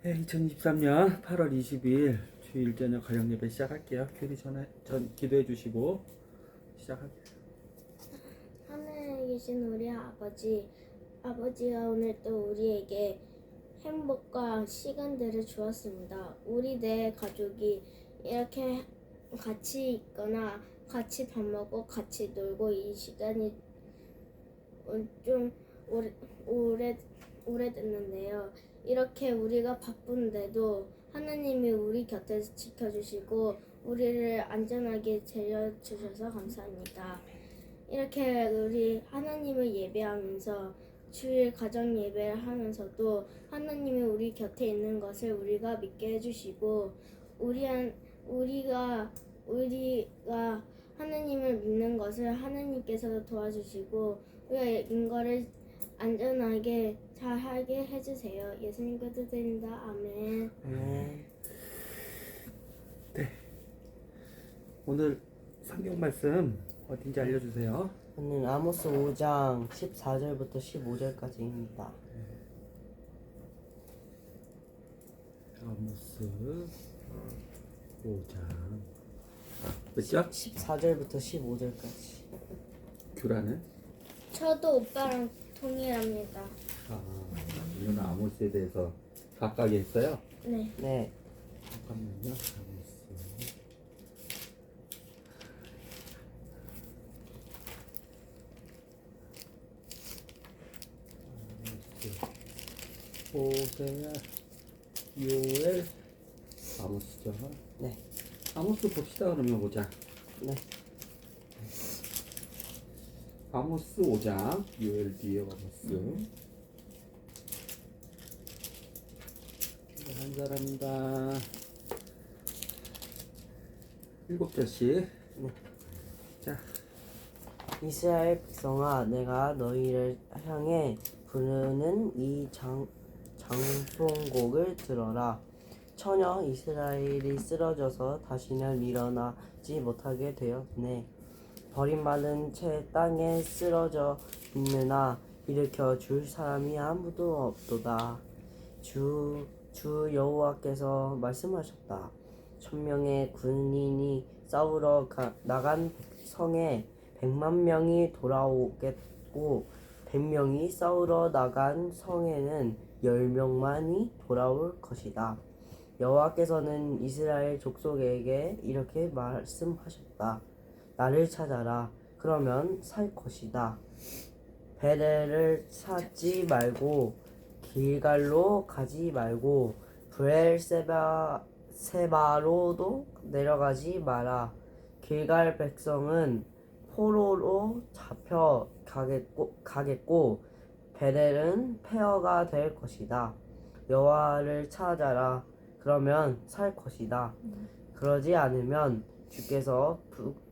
네, 2023년 8월 22일 주일 저녁 가정 예배 시작할게요. 교리 전에 기도해 주시고 시작할게요. 하늘에 계신 우리 아버지가 오늘 또 우리에게 행복과 시간들을 주었습니다. 우리 네 가족이 이렇게 같이 있거나 같이 밥 먹고 같이 놀고 이 시간이 좀 오래됐는데요. 이렇게 우리가 바쁜데도 하나님이 우리 곁에서 지켜주시고 우리를 안전하게 데려주셔서 감사합니다. 이렇게 우리 하나님을 예배하면서 주일 가정 예배를 하면서도 하나님이 우리 곁에 있는 것을 우리가 믿게 해주시고 우리가 하나님을 믿는 것을 하나님께서 도와주시고 우리가 인거를 안전하게 잘하게 해주세요. 예수님 기도드립니다. 아멘. 네. 오늘 성경 말씀 어딘지 알려주세요. 오늘 아모스 5장 14절부터 15절까지입니다. 아모스 5장 몇 절? 14절부터 15절까지. 규라는? 저도 오빠랑 동일합니다. 이건 아모스에 대해서 각각이 했어요. 네. 네. 잠깐만요. 아모스 5장 요엘 아모스죠. 네. 아모스 봅시다. 그러면 보자. 네. 아모스 5장 요엘 뒤에 아모스 한 사람이다. 7절씩. 자, 이스라엘 백성아, 내가 너희를 향해 부르는 이 장송곡을 들어라. 처녀 이스라엘이 쓰러져서 다시는 일어나지 못하게 되었네. 버림받은 채 땅에 쓰러져 있느나 일으켜 줄 사람이 아무도 없도다. 주 여호와께서 말씀하셨다. 1000명의 군인이 싸우러 나간 성에 100만 명이 돌아오겠고 100명이 싸우러 나간 성에는 10명만이 돌아올 것이다. 여호와께서는 이스라엘 족속에게 이렇게 말씀하셨다. 나를 찾아라. 그러면 살 것이다. 베델을 찾지 말고 길갈로 가지 말고 브엘세바로도 내려가지 마라. 길갈 백성은 포로로 잡혀 가겠고 베델은 폐허가 될 것이다. 여호와를 찾아라. 그러면 살 것이다. 그러지 않으면 주께서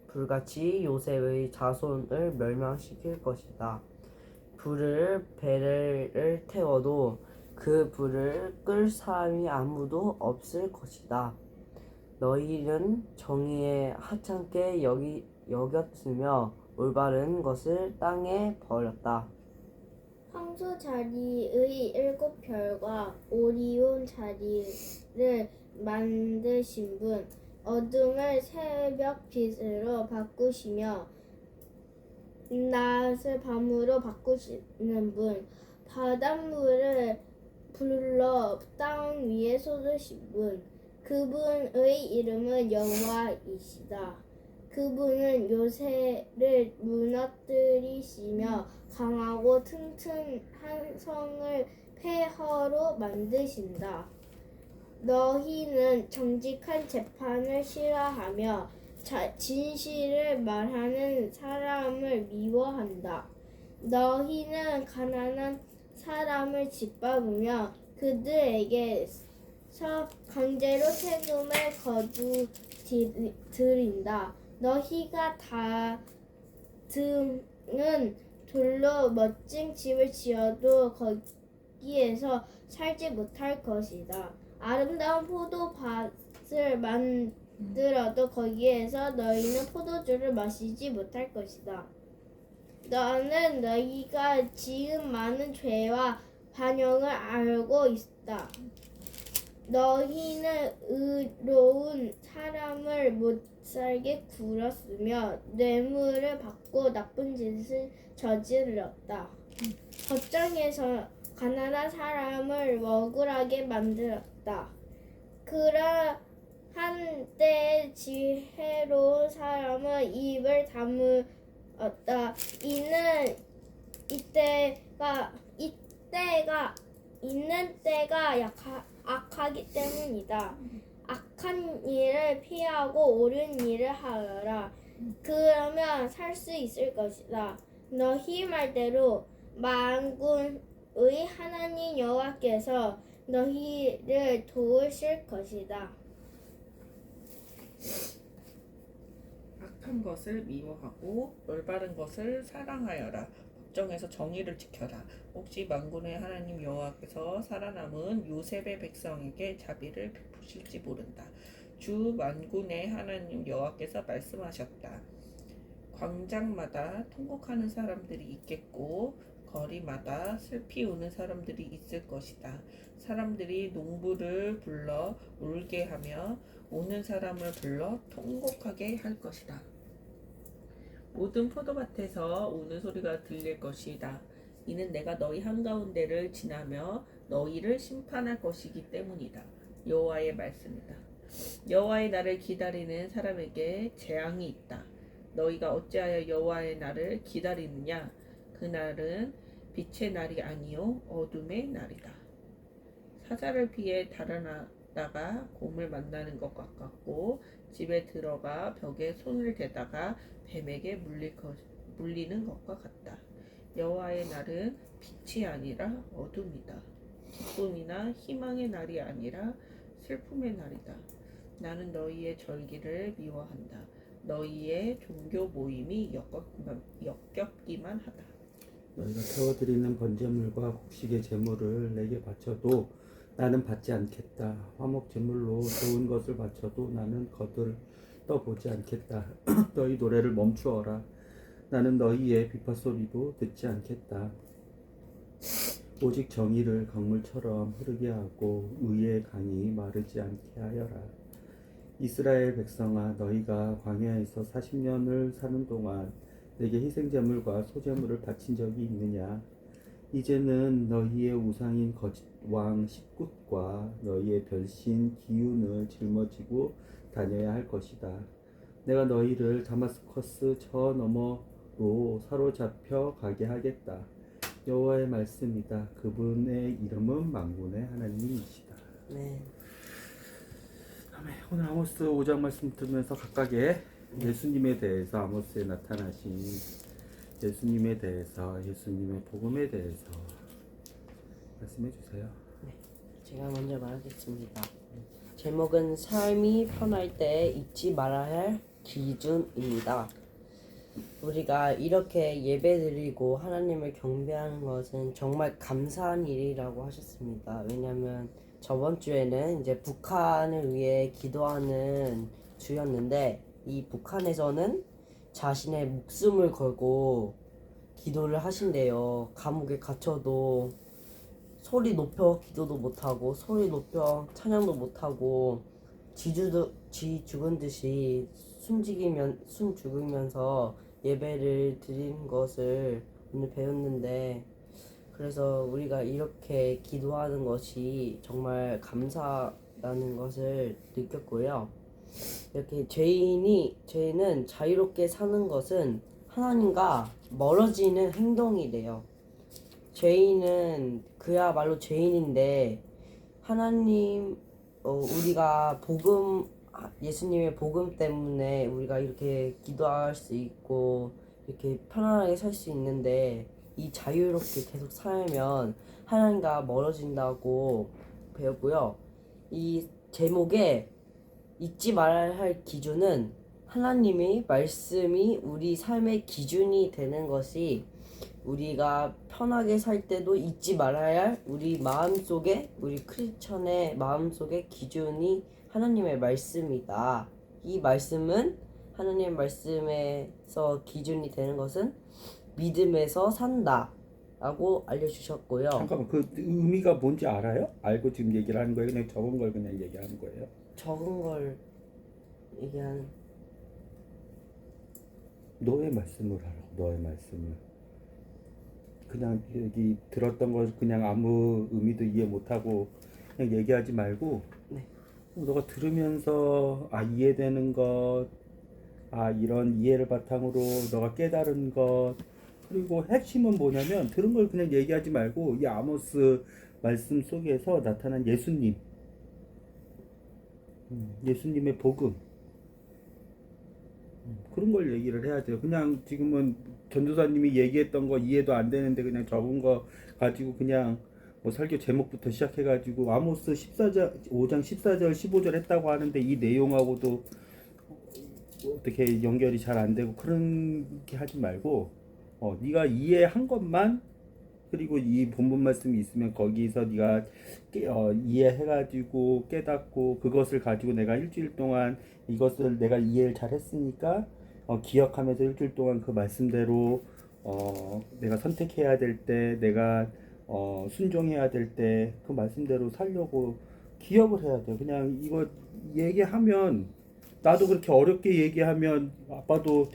불같이 요셉의 자손을 멸망시킬 것이다. 불을 베델을 태워도 그 불을 끌 사람이 아무도 없을 것이다. 너희는 정의에 하찮게 여겼으며 올바른 것을 땅에 버렸다. 황소 자리의 7별과 오리온 자리를 만드신 분, 어둠을 새벽 빛으로 바꾸시며 낮을 밤으로 바꾸시는 분, 바닷물을 불러 땅 위에 쏟으신 분, 그분의 이름은 여호와이시다. 그분은 요새를 무너뜨리시며 강하고 튼튼한 성을 폐허로 만드신다. 너희는 정직한 재판을 싫어하며 진실을 말하는 사람을 미워한다. 너희는 가난한 사람을 짓밟으며 그들에게서 강제로 세금을 거두들인다. 너희가 등은 돌로 멋진 집을 지어도 거기에서 살지 못할 것이다. 아름다운 포도밭을 만들어도 거기에서 너희는 포도주를 마시지 못할 것이다. 너는 너희가 지은 많은 죄와 반역을 알고 있다. 너희는 의로운 사람을 못 살게 굴었으며 뇌물을 받고 나쁜 짓을 저질렀다. 법정에서 가난한 사람을 억울하게 만들었다. 그러한 때에 지혜로운 사람은 입을 다물었다. 이는 있는 때가 악하기 때문이다. 악한 일을 피하고 옳은 일을 하여라. 그러면 살 수 있을 것이다. 너희 말대로 만군의 하나님 여호와께서 너희를 도우실 것이다. 악한 것을 미워하고 올바른 것을 사랑하여라. 법정에서 정의를 지켜라. 혹시 만군의 하나님 여호와께서 살아남은 요셉의 백성에게 자비를 베푸실지 모른다. 주 만군의 하나님 여호와께서 말씀하셨다. 광장마다 통곡하는 사람들이 있겠고 거리마다 슬피 우는 사람들이 있을 것이다. 사람들이 농부를 불러 울게 하며 우는 사람을 불러 통곡하게 할 것이다. 모든 포도밭에서 우는 소리가 들릴 것이다. 이는 내가 너희 한가운데를 지나며 너희를 심판할 것이기 때문이다. 여호와의 말씀이다. 여호와의 날을 기다리는 사람에게 재앙이 있다. 너희가 어찌하여 여호와의 날을 기다리느냐? 그 날은 빛의 날이 아니요 어둠의 날이다. 사자를 피해 달아나다가 곰을 만나는 것 같고 집에 들어가 벽에 손을 대다가 뱀에게 물리는 것과 같다. 여호와의 날은 빛이 아니라 어둠이다. 기쁨이나 희망의 날이 아니라 슬픔의 날이다. 나는 너희의 절기를 미워한다. 너희의 종교 모임이 역겹기만 하다. 너희가 태워드리는 번제물과 곡식의 제물을 내게 바쳐도 나는 받지 않겠다. 화목 제물로 좋은 것을 바쳐도 나는 거들떠보지 않겠다. 너희 노래를 멈추어라. 나는 너희의 비파 소리도 듣지 않겠다. 오직 정의를 강물처럼 흐르게 하고 의의 강이 마르지 않게 하여라. 이스라엘 백성아, 너희가 광야에서 40년을 사는 동안 내게 희생제물과 소제물을 바친 적이 있느냐? 이제는 너희의 우상인 거짓 왕 십굿과 너희의 별신 기운을 짊어지고 다녀야 할 것이다. 내가 너희를 다마스커스 저 너머로 사로잡혀 가게 하겠다. 여호와의 말씀이다. 그분의 이름은 만군의 하나님이시다. 네. 오늘 아모스 5장 말씀 들으면서 각각의 예수님에 대해서 아모스에 나타나신 예수님에 대해서 예수님의 복음에 대해서 말씀해 주세요. 제가 먼저 말하겠습니다. 제목은 삶이 편할 때 잊지 말아야 할 기준입니다. 우리가 이렇게 예배드리고 하나님을 경배하는 것은 정말 감사한 일이라고 하셨습니다. 왜냐하면 저번 주에는 이제 북한을 위해 기도하는 주였는데 이 북한에서는 자신의 목숨을 걸고 기도를 하신대요. 감옥에 갇혀도 소리 높여 기도도 못하고 소리 높여 찬양도 못하고 지 죽은 듯이 숨 죽으면서 예배를 드리는 것을 오늘 배웠는데, 그래서 우리가 이렇게 기도하는 것이 정말 감사라는 것을 느꼈고요. 이렇게 죄인은 자유롭게 사는 것은 하나님과 멀어지는 행동이래요. 죄인은 그야말로 죄인인데 하나님 우리가 예수님의 복음 때문에 우리가 이렇게 기도할 수 있고 이렇게 편안하게 살 수 있는데, 이 자유롭게 계속 살면 하나님과 멀어진다고 배웠고요. 이 제목에 잊지 말아야 할 기준은 하나님의 말씀이 우리 삶의 기준이 되는 것이, 우리가 편하게 살 때도 잊지 말아야 할 우리 크리스천의 마음속의 기준이 하나님의 말씀이다. 이 말씀은 하나님의 말씀에서 기준이 되는 것은 믿음에서 산다 라고 알려주셨고요. 잠깐만, 그 의미가 뭔지 알아요? 알고 지금 얘기를 하는 거예요? 그냥 적은 걸 그냥 얘기하는 거예요? 적은 걸 얘기한 너의 말씀을 하라고. 너의 말씀을. 그냥 여기 들었던 걸 그냥 아무 의미도 이해 못하고 그냥 얘기하지 말고, 네. 너가 들으면서 이해되는 것, 이런 이해를 바탕으로 너가 깨달은 것, 그리고 핵심은 뭐냐면 들은 걸 그냥 얘기하지 말고 이 아모스 말씀 속에서 나타난 예수님, 예수님의 복음, 그런 걸 얘기를 해야 돼요. 그냥 지금은 전도사님이 얘기했던 거 이해도 안 되는데 그냥 적은 거 가지고 그냥 뭐 설교 제목부터 시작해가지고 아모스 14절, 5장 14절 15절 했다고 하는데 이 내용하고도 어떻게 연결이 잘 안 되고 그렇게 하지 말고, 네가 이해한 것만, 그리고 이 본문 말씀이 있으면 거기서 네가 이해해가지고 깨닫고 그것을 가지고 내가 일주일 동안 이것을 내가 이해를 잘 했으니까 기억하면서 일주일 동안 그 말씀대로 내가 선택해야 될 때, 내가 순종해야 될 때 그 말씀대로 살려고 기억을 해야 돼요. 그냥 이거 얘기하면, 나도 그렇게 어렵게 얘기하면 아빠도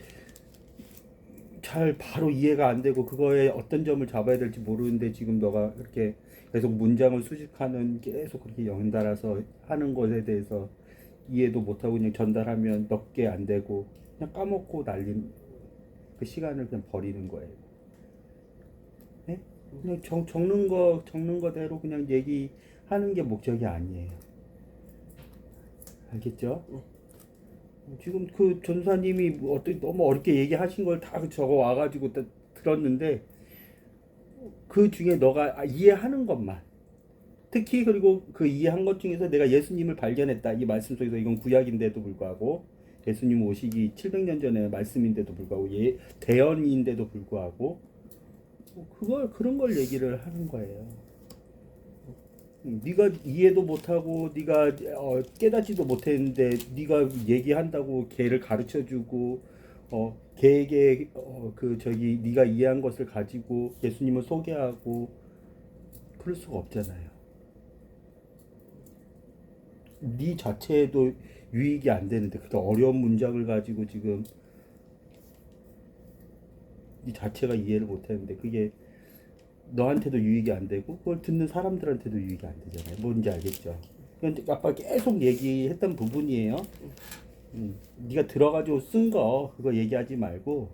잘 바로 이해가 안 되고 그거에 어떤 점을 잡아야 될지 모르는데, 지금 너가 이렇게 계속 문장을 수집하는, 계속 그렇게 연달아서 하는 것에 대해서 이해도 못하고 그냥 전달하면 넣게 안 되고 그냥 까먹고 날린 그 시간을 그냥 버리는 거예요. 네? 그냥 적는 거대로 그냥 얘기하는 게 목적이 아니에요. 알겠죠? 지금 그 전사님이 너무 어렵게 얘기하신 걸 다 적어 와가지고 들었는데, 그 중에 너가 이해하는 것만, 특히 그리고 그 이해한 것 중에서 내가 예수님을 발견했다 이 말씀 속에서, 이건 구약인데도 불구하고 예수님 오시기 700년 전에 말씀인데도 불구하고 대언인데도 불구하고 그런 걸 얘기를 하는 거예요. 네가 이해도 못하고 네가 깨닫지도 못했는데 네가 얘기한다고 걔를 가르쳐주고 걔에게 네가 이해한 것을 가지고 예수님을 소개하고 그럴 수가 없잖아요. 네 자체에도 유익이 안 되는데 그렇게 어려운 문장을 가지고 지금 네 자체가 이해를 못했는데 그게 너한테도 유익이 안 되고 그걸 듣는 사람들한테도 유익이 안 되잖아요. 뭔지 알겠죠? 그런데 아빠 계속 얘기했던 부분이에요. 네가 들어가지고 쓴 거 그거 얘기하지 말고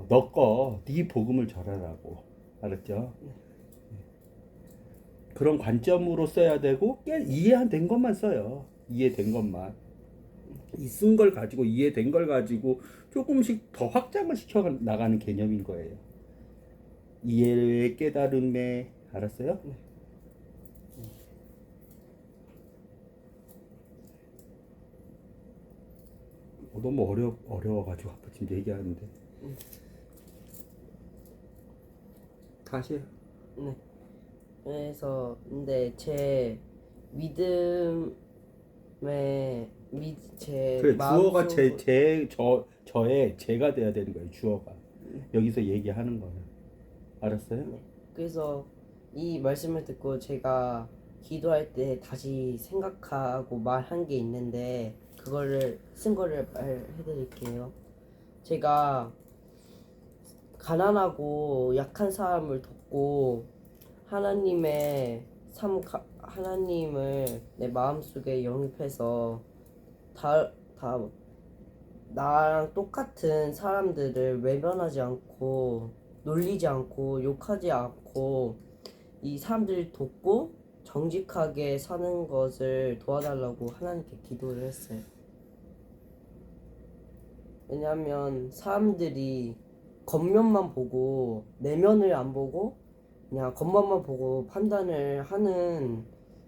너 거 네 복음을 전하라고. 알았죠? 그런 관점으로 써야 되고 이해된 것만 써요. 이해된 것만. 이 쓴 걸 가지고 이해된 걸 가지고 조금씩 더 확장을 시켜 나가는 개념인 거예요. 이해의 깨달음에. 알았어요? 네. 너무 어려워가지고 아빠 지금 얘기하는데 다시 해요. 네. 그래서 근데 제 믿음에 제 그래, 주어가 마음속 저의 제가 돼야 되는 거예요. 주어가 여기서 얘기하는 거는. 알았어요? 네. 그래서 이 말씀을 듣고 제가 기도할 때 다시 생각하고 말한 게 있는데 그거를 쓴 거를 말해드릴게요. 제가 가난하고 약한 사람을 돕고 하나님을 내 마음속에 영입해서 다 나랑 똑같은 사람들을 외면하지 않고 놀리지 않고 욕하지 않고 이 사람들을 돕고 정직하게 사는 것을 도와달라고 하나님께 기도를 했어요. 왜냐하면 사람들이 겉면만 보고 내면을 안 보고 그냥 겉만만 보고 판단을 하는,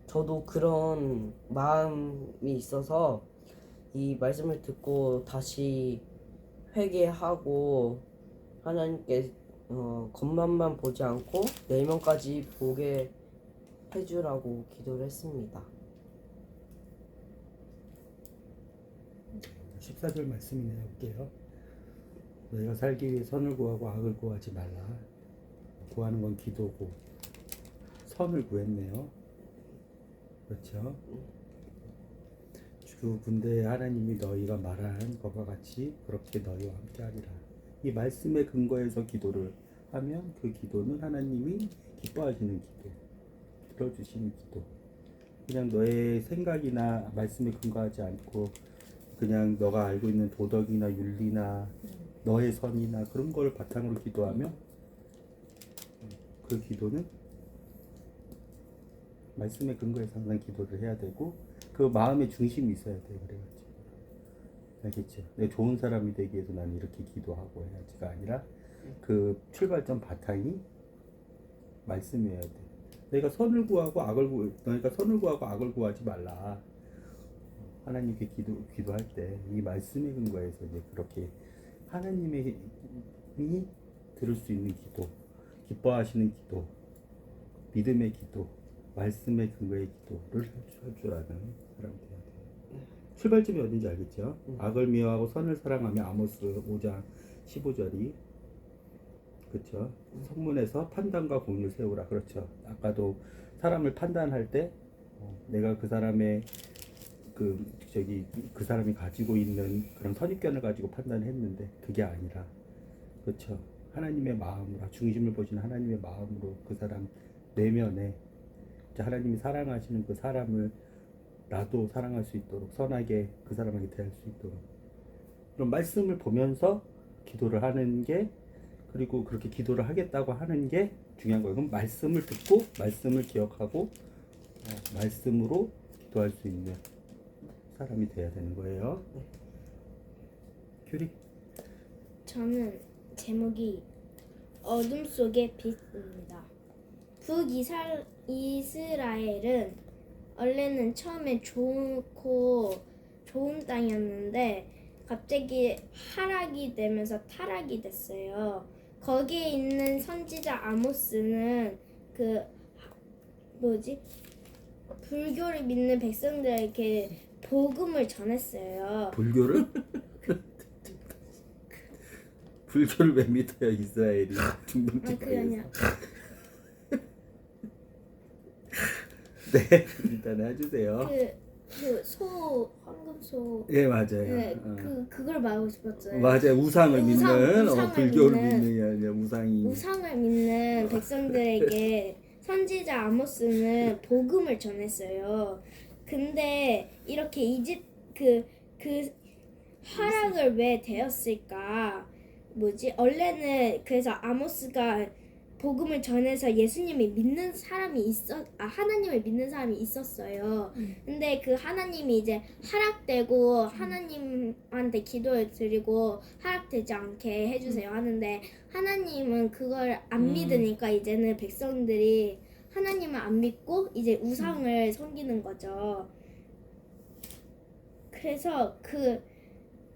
저도 그런 마음이 있어서 이 말씀을 듣고 다시 회개하고 하나님께 겉만만 보지 않고 내면까지 보게 해주라고 기도를 했습니다. 14절 말씀이네요. 볼게요. 너희가 살기 위해 선을 구하고 악을 구하지 말라. 구하는 건 기도고 선을 구했네요. 그렇죠? 주 군대의 하나님이 너희가 말한 것과 같이 그렇게 너희와 함께하리라. 이 말씀에 근거해서 기도를 하면 그 기도는 하나님이 기뻐하시는 기도, 들어주시는 기도. 그냥 너의 생각이나 말씀에 근거하지 않고 그냥 너가 알고 있는 도덕이나 윤리나 너의 선이나 그런 걸 바탕으로 기도하면 그 기도는 말씀에 근거해서 항상 기도를 해야 되고 그 마음의 중심이 있어야 돼요. 그래가지고 알겠죠? 내가 좋은 사람이 되기 위해서 나는 이렇게 기도하고 해야지가 아니라 그 출발점 바탕이 말씀이어야 돼. 너희가 선을 구하고 악을 구하지 말라. 하나님께 기도할 때 이 말씀에 근거해서 이제 그렇게 하나님이 들을 수 있는 기도, 기뻐하시는 기도, 믿음의 기도, 말씀의 근거의 기도를 할 줄 아는 사람이 돼야 돼요. 출발점이 어딘지 알겠죠? 악을 미워하고 선을 사랑하며 아모스 5장 15절이 그렇죠. 성문에서 판단과 공의를 세우라. 그렇죠. 아까도 사람을 판단할 때 내가 그 사람의 그 사람이 가지고 있는 그런 선입견을 가지고 판단했는데 그게 아니라 그렇죠. 하나님의 마음으로 중심을 보시는 하나님의 마음으로 그 사람 내면에 하나님이 사랑하시는 그 사람을 나도 사랑할 수 있도록 선하게 그 사람에게 대할 수 있도록 그런 말씀을 보면서 기도를 하는 게 그리고 그렇게 기도를 하겠다고 하는 게 중요한 거예요. 그럼 말씀을 듣고 말씀을 기억하고 말씀으로 기도할 수 있는 사람이 돼야 되는 거예요. 규리. 저는 제목이 어둠 속의 빛입니다. 북이스라엘은 원래는 처음에 좋은 땅이었는데 갑자기 하락이 되면서 타락이 됐어요. 거기에 있는 선지자 아모스는 불교를 믿는 백성들에게 복음을 전했어요. 불교를? 불교를 왜 믿어요 이스라엘이? 중동 그게 지방에서. 아니라 네, 일단 해주세요. 황금소. 예, 맞아요. 네, 그걸 말하고 싶었어요. 맞아요. 우상을 믿는 우상을 불교를 믿는 믿는 게 아니라 우상을 믿는 백성들에게 선지자 아모스는 복음을 전했어요. 근데 이렇게 그 하락을 왜 되었을까? 원래는 그래서 아모스가 복음을 전해서 예수님을 믿는 사람이 하나님을 믿는 사람이 있었어요. 근데 그 하나님이 이제 하락되고 하나님한테 기도를 드리고 하락되지 않게 해주세요 하는데 하나님은 그걸 안 믿으니까 이제는 백성들이 하나님을 안 믿고 이제 우상을 섬기는 거죠. 그래서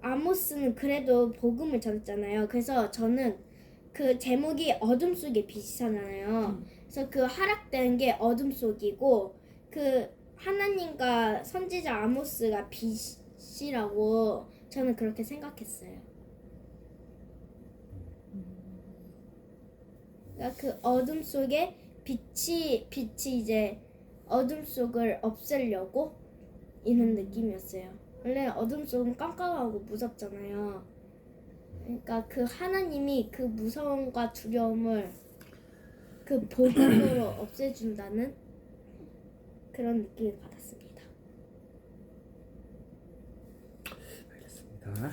아모스는 그래도 복음을 전했잖아요. 그래서 저는 그 제목이 어둠 속의 빛이잖아요. 그래서 그 하락된 게 어둠 속이고 그 하나님과 선지자 아모스가 빛이라고 저는 그렇게 생각했어요. 그러니까 그 어둠 속에 빛이 이제 어둠 속을 없애려고 이런 느낌이었어요. 원래 어둠 속은 깜깜하고 무섭잖아요. 그러니까 그 하나님이 그 무서움과 두려움을 그 복음으로 없애준다는 그런 느낌을 받았습니다. 알겠습니다.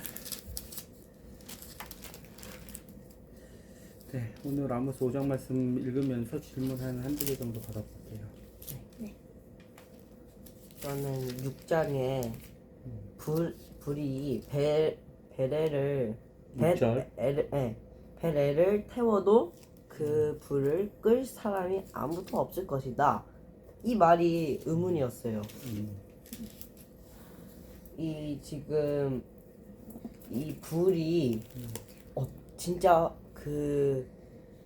네, 오늘 아모스 5장 말씀 읽으면서 질문 한두 개 정도 받아볼게요. 네. 저는 6장에 불이 베레를 태워도 그 불을 끌 사람이 아무도 없을 것이다. 이 말이 의문이었어요. 지금 이 불이 진짜 그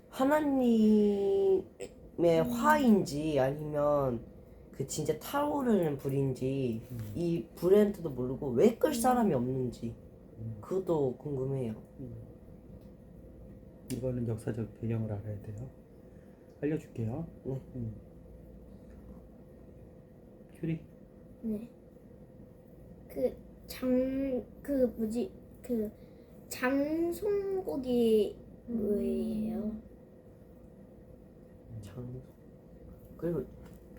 하나님의 화인지 아니면 그 진짜 타오르는 불인지 이 불한테도 모르고 왜 끌 사람이 없는지 그것도 궁금해요. 이거는 역사적 배경을 알아야 돼요. 알려줄게요. 네. 큐리. 네. 그 장송곡이 뭐예요? 그리고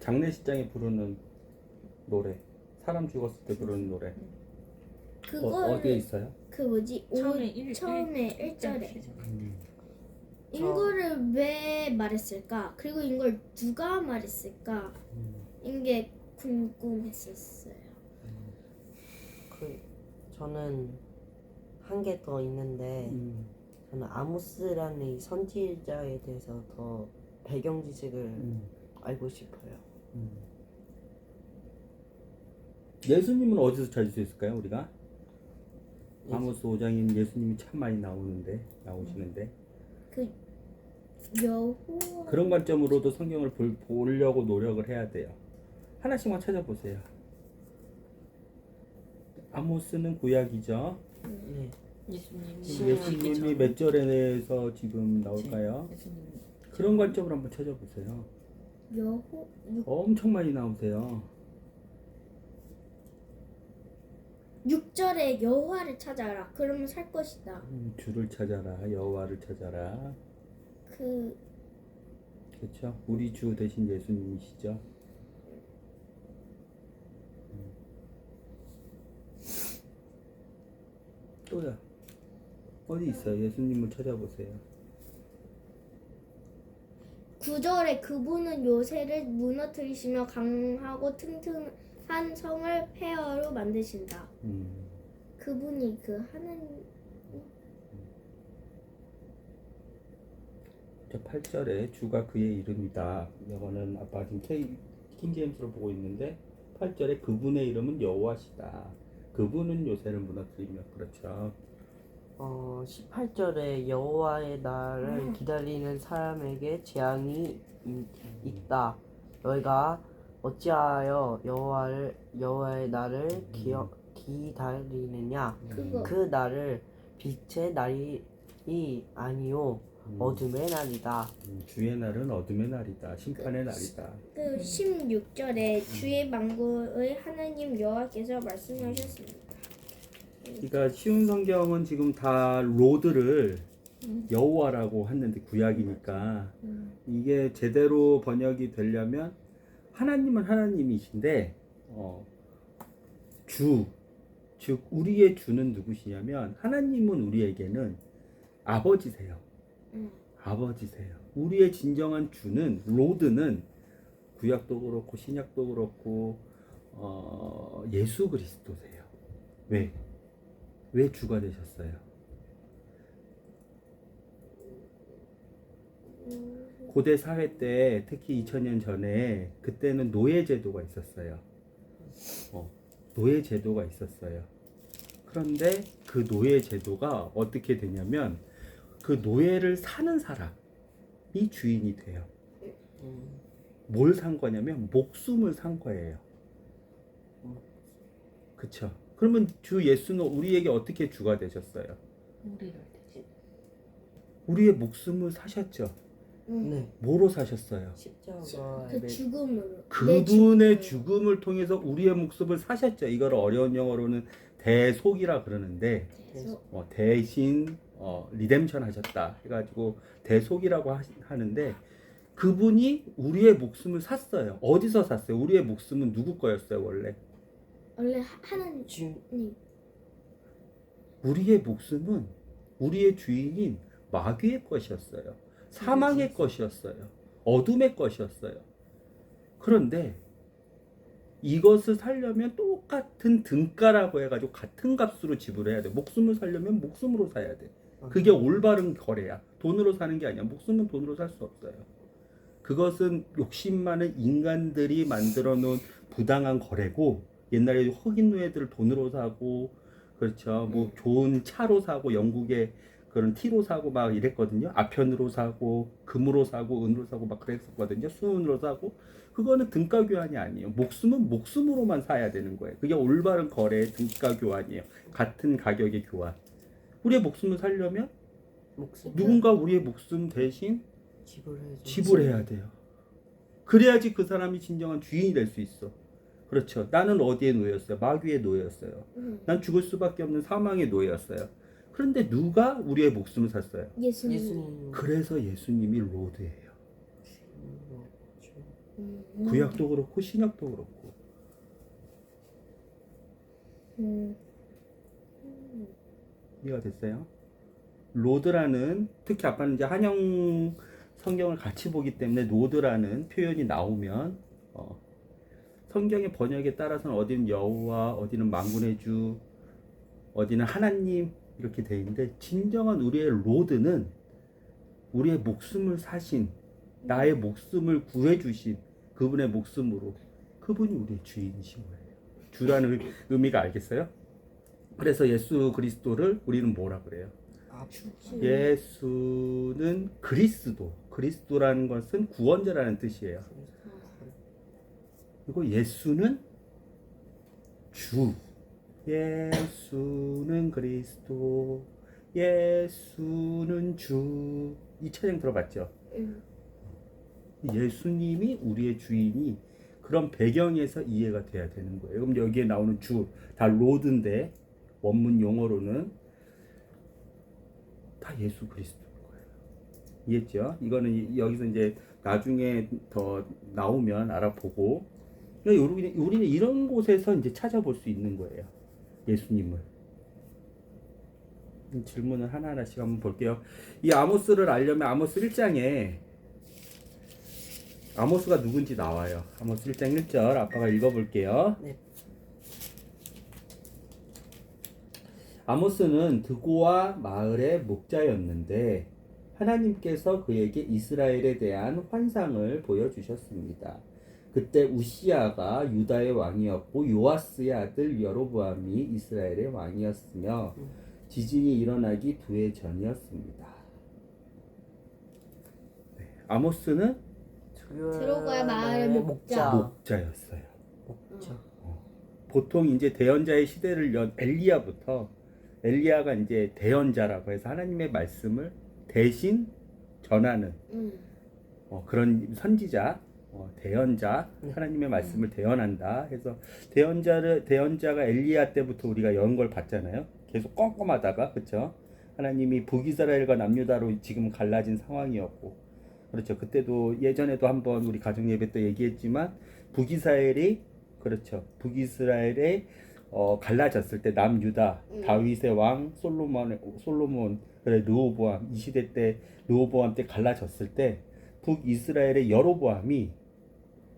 장례식장에 부르는 노래. 사람 죽었을 때 부르는 노래. 어디에 있어요? 처음에 처음에 1절에 이거를 왜 말했을까? 그리고 이걸 누가 말했을까? 이게 궁금했었어요. 저는 한 개 더 있는데 저는 아모스라는 이 선지자에 대해서 더 배경 지식을 알고 싶어요. 예수님은 어디서 찾을 수 있을까요, 우리가? 아모스 5장인 예수님이 참 많이 나오시는데 여호와 그런 관점으로도 성경을 보려고 노력을 해야 돼요. 하나씩만 찾아보세요. 아모스는 구약이죠. 네. 예수님이 몇 절에서 지금 나올까요? 그런 관점으로 한번 찾아보세요. 엄청 많이 나오세요. 6절에 여호와를 찾아라. 그러면 살 것이다. 주를 찾아라, 여호와를 찾아라. 그렇죠. 우리 주 대신 예수님이시죠. 또야. 어디 있어요? 예수님을 찾아보세요. 9절에 그분은 요새를 무너뜨리시며 강하고 튼튼한 성을 폐허로 만드신다. 그분이 그 하나님. 저 8절에 주가 그의 이름이다. 이거는 아빠 지금 킹제임스로 보고 있는데 8절에 그분의 이름은 여호와시다. 그분은 요새를 무너뜨리며. 그렇죠. 18절에 여호와의 날을 기다리는 사람에게 재앙이 있다. 너희가 어찌하여 여호와의 날을 기다리느냐? 그 날을 빛의 날이 아니요 어둠의 날이다. 주의 날은 어둠의 날이다. 심판의 날이다. 16절에 주의 만군의 하나님 여호와께서 말씀하셨습니다. 그러니까 쉬운 성경은 지금 다 로드를 여호와라고 했는데 구약이니까 이게 제대로 번역이 되려면 하나님은 하나님이신데 즉 우리의 주는 누구시냐면 하나님은 우리에게는 아버지세요. 아버지세요. 우리의 진정한 주는 로드는 구약도 그렇고 신약도 그렇고 예수 그리스도세요. 왜 주가 되셨어요? 고대 사회 때 특히 2000년 전에 그때는 노예 제도가 있었어요. 노예 제도가 있었어요. 그런데 그 노예 제도가 어떻게 되냐면 그 노예를 사는 사람이 주인이 돼요. 뭘 산 거냐면 목숨을 산 거예요. 그쵸? 그러면 주 예수는 우리에게 어떻게 주가 되셨어요? 우리의 목숨을 사셨죠. 네. 뭐로 사셨어요? 십자가에 죽음으로. 그분의 죽음을 통해서 우리의 목숨을 사셨죠. 이걸 어려운 영어로는 대속이라 그러는데 대신 리뎀션 하셨다 해가지고 대속이라고 하는데 그분이 우리의 목숨을 샀어요. 어디서 샀어요? 우리의 목숨은 누구 거였어요 원래 하나님. 우리의 목숨은 우리의 주인인 마귀의 것이었어요. 사망의 것이었어요. 어둠의 것이었어요. 그런데 이것을 살려면 똑같은 등가라고 해가지고 같은 값으로 지불해야 돼. 목숨을 살려면 목숨으로 사야 돼. 그게 올바른 거래야. 돈으로 사는 게 아니야. 목숨은 돈으로 살 수 없어요. 그것은 욕심 많은 인간들이 만들어 놓은 부당한 거래고, 옛날에 흑인 노예들을 돈으로 사고, 그렇죠. 뭐 좋은 차로 사고, 영국의 그런 티로 사고 막 이랬거든요. 아편으로 사고, 금으로 사고, 은으로 사고 막 그랬었거든요. 수은으로 사고. 그거는 등가 교환이 아니에요. 목숨은 목숨으로만 사야 되는 거예요. 그게 올바른 거래의 등가 교환이에요. 같은 가격의 교환. 우리의 목숨을 살려면 누군가 우리의 목숨 대신 지불해야죠. 지불해야 돼요. 그래야지 그 사람이 진정한 주인이 될 수 있어. 그렇죠. 나는 어디에 놓였어요? 마귀의 노예였어요. 난 죽을 수밖에 없는 사망의 노예였어요. 그런데 누가 우리의 목숨을 샀어요? 예수님. 예수님. 그래서 예수님이 로드예요. 그렇죠. 구약도 그렇고 신약도 그렇고. 이해가 됐어요? 로드라는, 특히 아빠는 이제 한영 성경을 같이 보기 때문에 로드라는 표현이 나오면 성경의 번역에 따라서는 어디는 여호와, 어디는 만군의 주, 어디는 하나님 이렇게 돼 있는데, 진정한 우리의 로드는 우리의 목숨을 사신, 나의 목숨을 구해주신 그분의 목숨으로, 그분이 우리의 주인이신 거예요. 주라는 의미가 알겠어요? 그래서 예수 그리스도를 우리는 뭐라 그래요? 예수는 그리스도. 그리스도라는 것은 구원자라는 뜻이에요. 그리고 예수는 주. 예수는 그리스도. 예수는 주. 이 찬양 들어봤죠? 예수님이 우리의 주인이, 그런 배경에서 이해가 돼야 되는 거예요. 그럼 여기에 나오는 주, 다 로드인데 원문 용어로는 다 예수 그리스도인 거예요. 이해했죠? 이거는 여기서 이제 나중에 더 나오면 알아보고, 그러니까 우리는 이런 곳에서 이제 찾아볼 수 있는 거예요. 예수님을. 질문을 하나하나씩 한번 볼게요. 이 아모스를 알려면 아모스 1장에 아모스가 누군지 나와요. 아모스 1장 1절 아빠가 읽어볼게요. 네. 아모스는 드고아 마을의 목자였는데 하나님께서 그에게 이스라엘에 대한 환상을 보여주셨습니다. 그때 우시아가 유다의 왕이었고 요아스의 아들 여로보암이 이스라엘의 왕이었으며 지진이 일어나기 2해 전이었습니다. 네. 아모스는 드로고아 마을의 목자였어요. 목자. 보통 이제 대언자의 시대를 연 엘리야부터, 엘리야가 이제 대언자라고 해서 하나님의 말씀을 대신 전하는 그런 선지자, 대언자, 하나님의 말씀을 대언한다 해서 대언자가 엘리야 때부터 우리가 연걸 봤잖아요. 계속 껌껌하다가, 그렇죠? 하나님이 북이스라엘과 남유다로 지금 갈라진 상황이었고, 그렇죠? 그때도 예전에도 한번 우리 가정 예배 때 얘기했지만 북이스라엘이, 그렇죠, 북이스라엘에 갈라졌을 때 남유다, 다윗의 왕 솔로몬, 그래 르호보암, 이 시대 때 르호보암 때 갈라졌을 때 북이스라엘의 여로보암이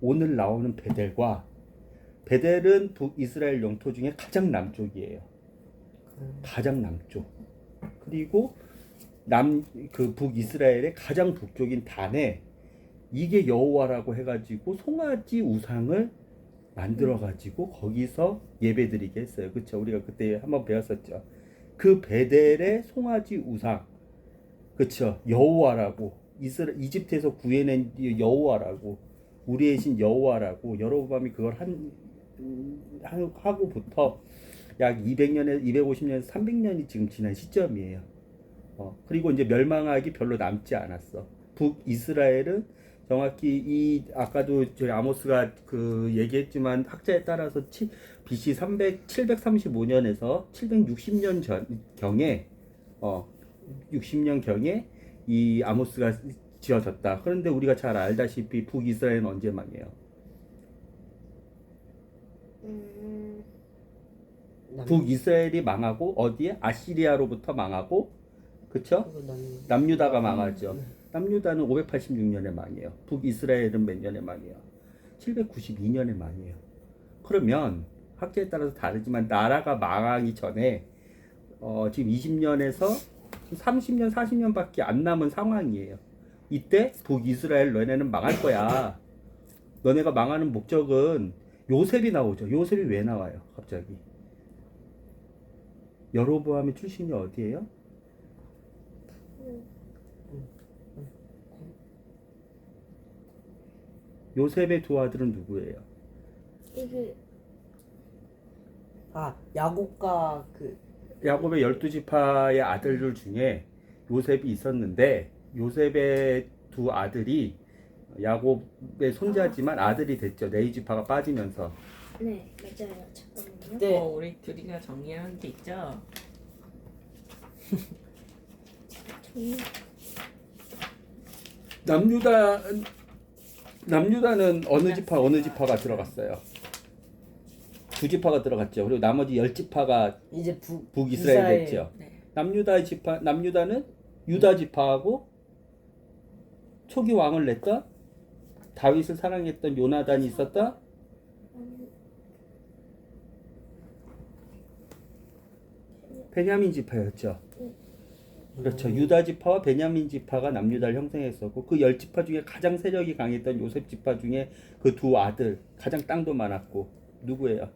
오늘 나오는 베델은 북이스라엘 영토 중에 가장 남쪽이에요. 가장 남쪽. 그리고 북이스라엘의 가장 북쪽인 단에, 이게 여호와라고 해가지고 송아지 우상을 만들어가지고 거기서 예배드리게 했어요. 그렇죠? 우리가 그때 한번 배웠었죠. 그 베델의 송아지 우상, 그렇죠? 여호와라고, 이집트에서 구해낸 여호와라고, 우리의 신 여호와라고, 여로보암이 그걸 하고부터 약 200년에서 250년에서 300년이 지금 지난 시점이에요. 그리고 이제 멸망하기 별로 남지 않았어. 북이스라엘은 정확히 아까도 저희 아모스가 얘기했지만 학자에 따라서 BC 735년에서 760년 경에 60년 경에 이 아모스가 지어졌다. 그런데 우리가 잘 알다시피 북이스라엘은 언제 망해요? 북이스라엘이 망하고 어디에? 아시리아로부터 망하고, 그쵸? 남유다가 망하죠. 남유다는 586년에 망해요. 북이스라엘은 몇 년에 망해요? 792년에 망해요. 그러면 학자에 따라서 다르지만 나라가 망하기 전에 지금 20년에서 30년, 40년밖에 안 남은 상황이에요. 이때 북이스라엘 너네는 망할 거야. 너네가 망하는 목적은 요셉이 나오죠. 요셉이 왜 나와요? 갑자기. 여로보암의 출신이 어디예요? 요셉의 두 아들은 누구예요? 야곱과 야곱의 12지파의 아들들 중에 요셉이 있었는데, 요셉의 두 아들이 야곱의 손자지만 아들이 됐죠. 레위 지파가 빠지면서. 네, 맞아요. 잠깐만요. 네. 우리 둘이가 정리한 게 있죠. 남유다는 어느 지파가 들어갔어요? 두 지파가 들어갔죠. 그리고 나머지 10지파가 이제 북이스라엘 됐죠. 네. 남유다는 유다 지파하고 초기 왕을 냈던 다윗을 사랑했던 요나단이 있었다. 베냐민 지파였죠. 그렇죠. 유다 지파와 베냐민 지파가 남유다를 형성했었고 그 10지파 중에 가장 세력이 강했던 요셉 지파 중에 그 두 아들 가장 땅도 많았고 누구예요?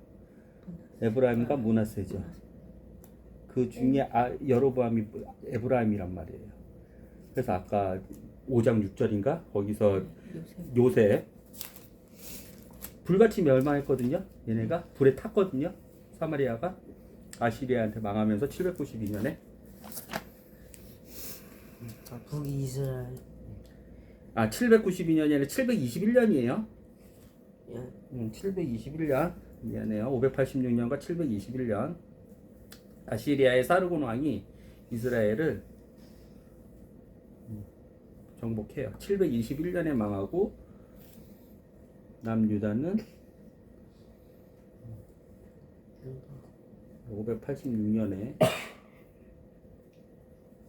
에브라임과 므낫세죠. 그 중에 여로보암이 에브라임이란 말이에요. 그래서 아까 5장 6절인가 거기서 요셉 불같이 멸망했거든요. 얘네가 불에 탔거든요. 사마리아가 아시리아한테 망하면서 792년에 북이스라엘. 792년이 아니라 721년이에요. 예. 721년 미안해요. 586년과 721년 아시리아의 사르곤 왕이 이스라엘을 정복해요. 721년에 망하고 남유다는 586년에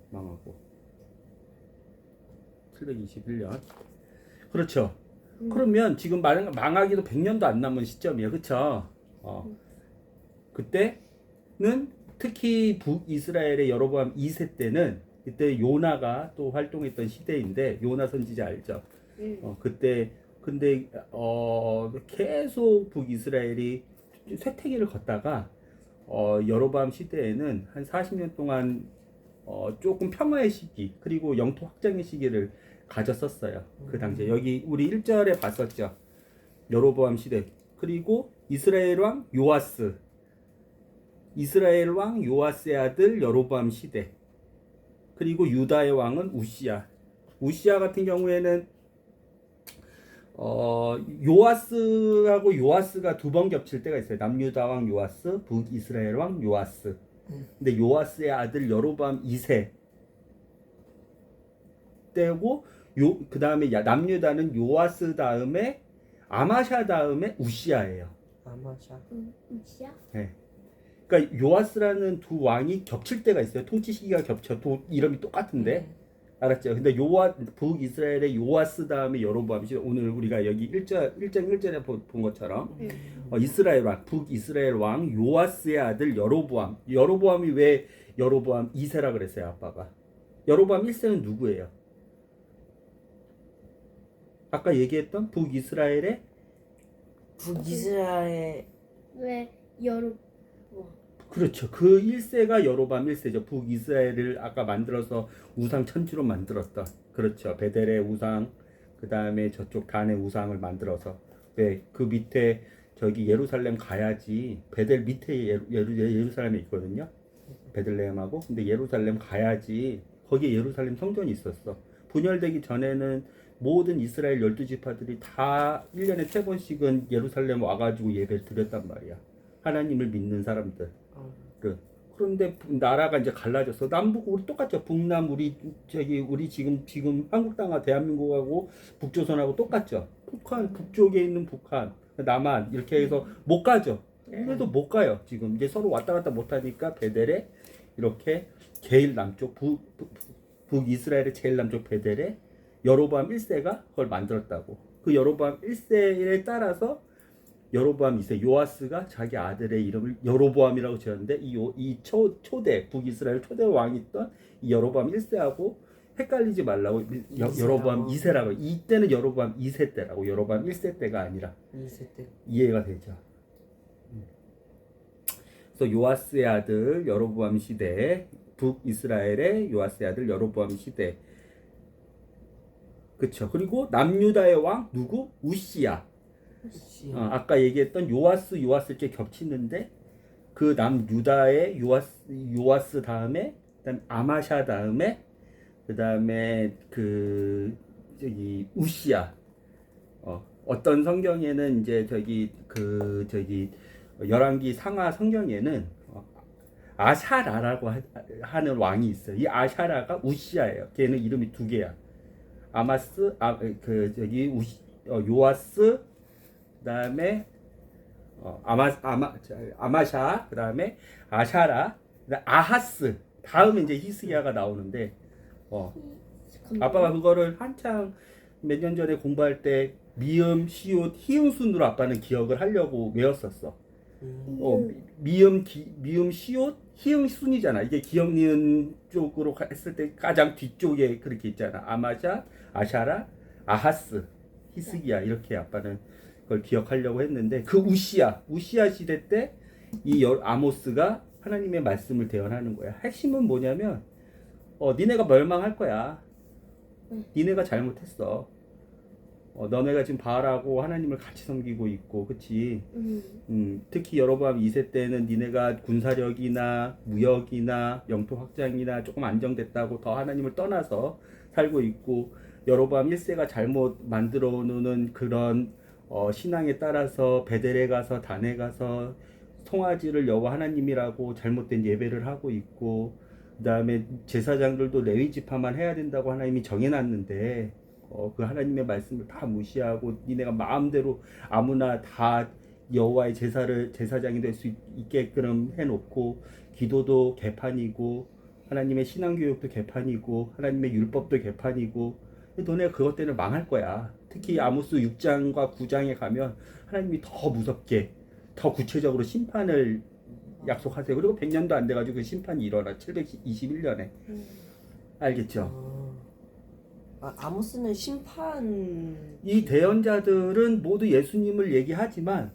망하고 721년. 그렇죠. 그러면 지금 망하기도 100년도 안 남은 시점이에요. 그렇죠? 그때는 특히 북이스라엘의 여로보암 2세 때는 그때 요나가 또 활동했던 시대인데 요나 선지자 알죠? 그때 근데 계속 북이스라엘이 쇠퇴기를 걷다가 여로보암 시대에는 한 40년 동안 조금 평화의 시기 그리고 영토 확장의 시기를 가졌었어요. 그 당시에 여기 우리 1절에 봤었죠. 여로보암 시대 그리고 이스라엘 왕 요아스의 아들 여로보암 시대 그리고 유다의 왕은 우시야 같은 경우에는 요아스가 두 번 겹칠 때가 있어요. 남유다 왕 요아스, 북이스라엘 왕 요아스. 근데 요아스의 아들 여로보암 2세 때고 그 다음에 남유다는 요아스 다음에 아마샤 다음에 우시야예요. 아마샤. 우시야? 네. 그러니까 요아스라는 두 왕이 겹칠 때가 있어요. 통치 시기가 겹쳐. 이름이 똑같은데. 알았죠? 근데 북이스라엘의 요아스 다음에 여로보암 시대 오늘 우리가 여기 1장 1절에 본 것처럼 북이스라엘 왕 요아스의 아들 여로보암이 왜 여로보암 2세라 그랬어요? 아빠가. 여로보암 1세는 누구예요? 아까 얘기했던 북이스라엘의 왜 여로 그렇죠. 그 1세가 여로보암 1세죠. 북이스라엘을 아까 만들어서 우상 천지로 만들었다. 그렇죠. 베델의 우상, 그 다음에 저쪽 단의 우상을 만들어서 왜 그 밑에 저기 예루살렘 가야지. 베델 밑에 예루살렘에 있거든요. 베들레헴하고. 근데 예루살렘 가야지. 거기에 예루살렘 성전이 있었어. 분열되기 전에는 모든 이스라엘 12지파들이 다 1년에 3번씩은 예루살렘 와가지고 예배를 드렸단 말이야. 하나님을 믿는 사람들. 그런데 나라가 이제 갈라졌어. 남북 우리 똑같죠. 북남 우리 지금 한국 땅과 대한민국하고 북조선하고 똑같죠. 북쪽에 있는 북한, 남한 이렇게 해서 못 가죠. 그래도 못 가요. 지금 이제 서로 왔다 갔다 못 하니까 베델에 이렇게 제일 남쪽 북이스라엘의 제일 남쪽 베델에 여로보암 1세가 그걸 만들었다고. 그 여로보암 1세에 따라서 여로보암 2세 요아스가 자기 아들의 이름을 여로보암이라고 지었는데 이 초대 북이스라엘 초대 왕이 있던 이 여로보암 1세하고 헷갈리지 말라고 여로보암 2세라고. 이때는 여로보암 2세 때라고. 여로보암 1세 때가 아니라. 2세 때. 이해가 되죠. 그래서 요아스의 아들 여로보암 시대, 북이스라엘의 요아스의 아들 여로보암 시대. 그렇죠. 그리고 남유다의 왕 누구? 우시야. 아까 얘기했던 요아스 이렇게 겹치는데 그 남유다의 요아스 다음에 그다음 아마샤 다음에 그다음에 그 저기 우시야. 어떤 성경에는 이제 저기 열왕기 상하 성경에는 아샤라라고 하는 왕이 있어요. 이 아샤라가 우시야예요. 걔는 이름이 두 개야. 아마스 요아스 그다음에 아마샤 그다음에 아샤라 그다음에 아하스 다음에 이제 히스기야가 나오는데 아빠가 그거를 한창 몇 년 전에 공부할 때 미음, 시옷, 히읗 순으로 아빠는 기억을 하려고 외웠었어. 미음, 시옷, 히읗 순이잖아. 이게 기억 니은 쪽으로 했을 때 가장 뒤쪽에 그렇게 있잖아. 아마샤, 아샤라, 아하스, 히스기야 이렇게 아빠는 그걸 기억하려고 했는데 그 우시야 시대 때 이 아모스가 하나님의 말씀을 대언하는 거야. 핵심은 뭐냐면 니네가 멸망할 거야. 니네가 잘못했어. 너네가 지금 바알하고 하나님을 같이 섬기고 있고, 그치? 특히 여로보암 2세 때는 니네가 군사력이나 무역이나 영토 확장이나 조금 안정됐다고 더 하나님을 떠나서 살고 있고, 여로보암 1세가 잘못 만들어 놓는 그런 신앙에 따라서 베델에 가서 단에 가서 송아지를 여호와 하나님이라고 잘못된 예배를 하고 있고, 그 다음에 제사장들도 레위 지파만 해야 된다고 하나님이 정해놨는데 그 하나님의 말씀을 다 무시하고 니네가 마음대로 아무나 다 여호와의 제사장이 될 수 있게끔 해놓고 기도도 개판이고 하나님의 신앙교육도 개판이고 하나님의 율법도 개판이고 너네가 그것 때문에 망할 거야. 특히 아모스 6장과 9장에 가면 하나님이 더 무섭게 더 구체적으로 심판을 약속하세요. 그리고 100년도 안 돼가지고 그 심판이 일어나 721년에 알겠죠? 아모스는 심판 이 대언자들은 모두 예수님을 얘기하지만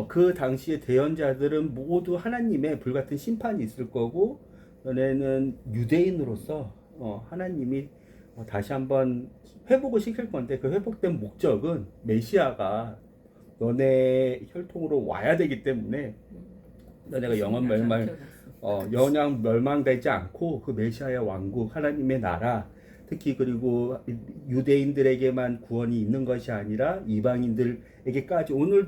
그 당시의 대언자들은 모두 하나님의 불같은 심판이 있을 거고 너네는 유대인으로서 하나님이 다시 한번 회복을 시킬 건데 그 회복된 목적은 메시아가 너네 혈통으로 와야 되기 때문에 너네가 영원 멸망되지 않고 그 메시아의 왕국 하나님의 나라 특히 그리고 유대인들에게만 구원이 있는 것이 아니라 이방인들에게까지 오늘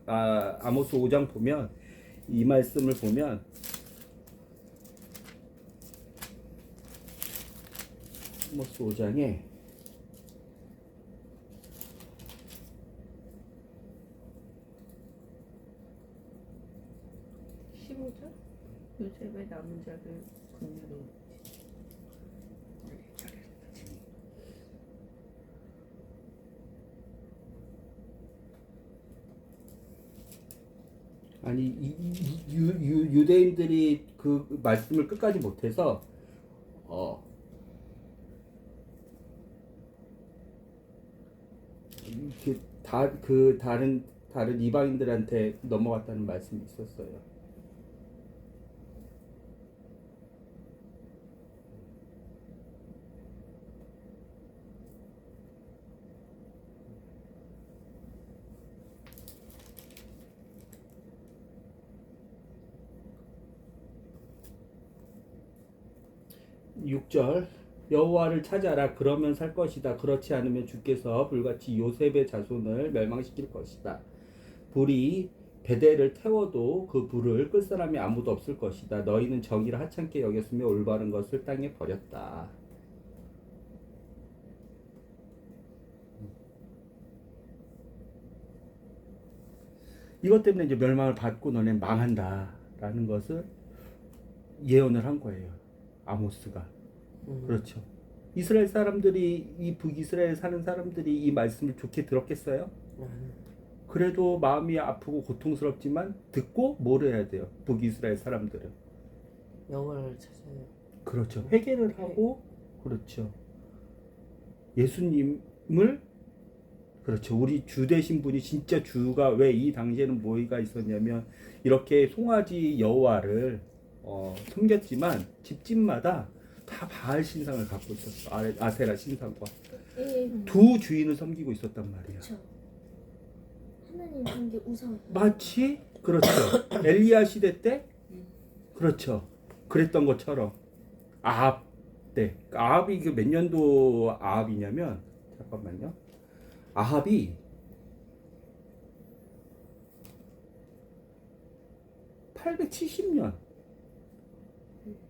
아모스 5장 보면 이 말씀을 보면 아모스 5장에 15절? 요셉의 남은 자를 긍휼로 아니 유대인들이 그 말씀을 끝까지 못해서 다른 이방인들한테 넘어갔다는 말씀이 있었어요. 육 절 여호와를 찾아라 그러면 살 것이다 그렇지 않으면 주께서 불같이 요셉의 자손을 멸망시킬 것이다. 불이 베델을 태워도 그 불을 끌 사람이 아무도 없을 것이다. 너희는 정의를 하찮게 여겼으며 올바른 것을 땅에 버렸다. 이것 때문에 이제 멸망을 받고 너네 망한다라는 것을 예언을 한 거예요. 아모스가. 그렇죠. 이스라엘 사람들이 이 북이스라엘 사는 사람들이 이 말씀을 좋게 들었겠어요? 그래도 마음이 아프고 고통스럽지만 듣고 뭘 해야 돼요? 북이스라엘 사람들은 여호와를 찾아요. 그렇죠. 회개를 하고 그렇죠. 예수님을 그렇죠. 우리 주 되신 분이 진짜 주가 왜 이 당시에는 뭐가 있었냐면 이렇게 송아지 여호와를 섬겼지만 집집마다 다 바알 신상을 갖고 있었어. 아세라 신상과 두 주인을 섬기고 있었단 말이야. 그렇죠. 하나님 한게 우상. 마치 그렇죠. 엘리야 시대 때 그렇죠. 그랬던 것처럼 아합 때 아합이 그 몇 년도 아합이냐면 잠깐만요. 아합이 870년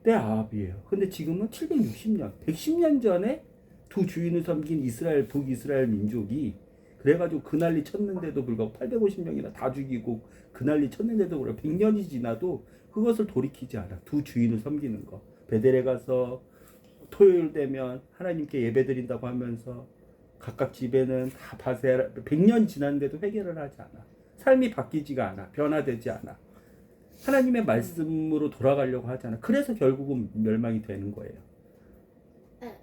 때 아합이에요. 근데 지금은 760년, 110년 전에 두 주인을 섬긴 이스라엘 북이스라엘 민족이 그래가지고 그 난리 쳤는데도 불구하고 850명이나 다 죽이고 그 난리 쳤는데도 불구하고 100년이 지나도 그것을 돌이키지 않아. 두 주인을 섬기는 거. 베델에 가서 토요일 되면 하나님께 예배드린다고 하면서 각각 집에는 다 바세 100년 지났는데도 회개를 하지 않아. 삶이 바뀌지가 않아. 변화되지 않아. 하나님의 말씀으로 돌아가려고 하지 않아. 그래서 결국은 멸망이 되는 거예요.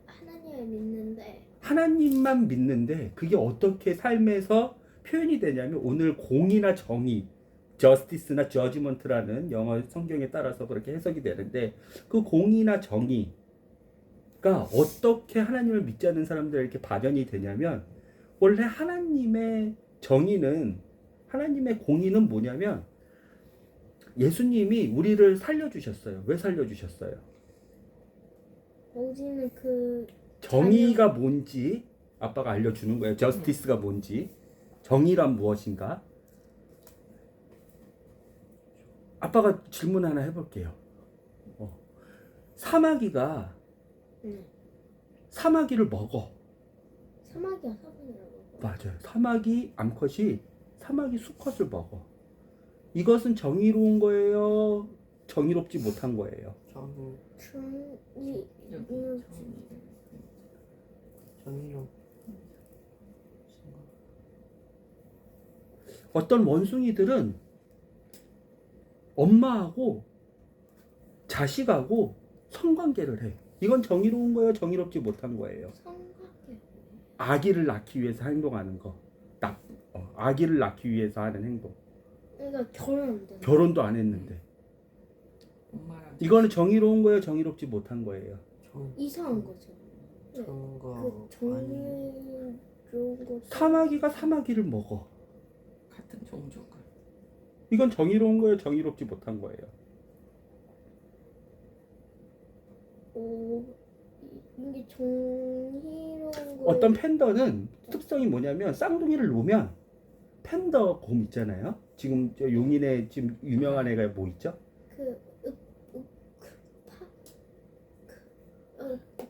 하나님을 믿는데 하나님만 믿는데 그게 어떻게 삶에서 표현이 되냐면 오늘 공의나 정의, justice나 judgment라는 영어 성경에 따라서 그렇게 해석이 되는데 그 공의나 정의가 어떻게 하나님을 믿지 않는 사람들에게 발현이 되냐면 원래 하나님의 정의는 하나님의 공의는 뭐냐면 예수님이 우리를 살려주셨어요. 왜 살려주셨어요? 오지는 그 정의가 뭔지 아빠가 알려주는 거예요. 저스티스가 뭔지, 정의란 무엇인가? 아빠가 질문 하나 해볼게요. 사마귀가 사마귀를 먹어. 사마귀가 사마귀라고. 맞아요. 사마귀 암컷이 사마귀 수컷을 먹어. 이것은 정의로운 거예요? 정의롭지 못한 거예요? 정의 정의로 어떤 원숭이들은 엄마하고 자식하고 성관계를 해. 이건 정의로운 거예요? 정의롭지 못한 거예요? 성관계. 아기를 낳기 위해서 행동하는 거. 아기를 낳기 위해서 하는 행동. 그러니까 결혼 안 돼. 결혼도 안 했는데. 엄마랑 이거는 정의로운 거예요? 정의롭지 못한 거예요? 이상한 거죠. 정거 그 정의 거. 사마귀가 사마귀를 먹어. 같은 종족을 이건 정의로운 거예요? 정의롭지 못한 거예요? 이게 정의로운 거. 어떤 팬더는 특성이 뭐냐면 쌍둥이를 놓으면 팬더 곰 있잖아요. 지금 저 용인에 지금 유명한 애가 뭐 있죠?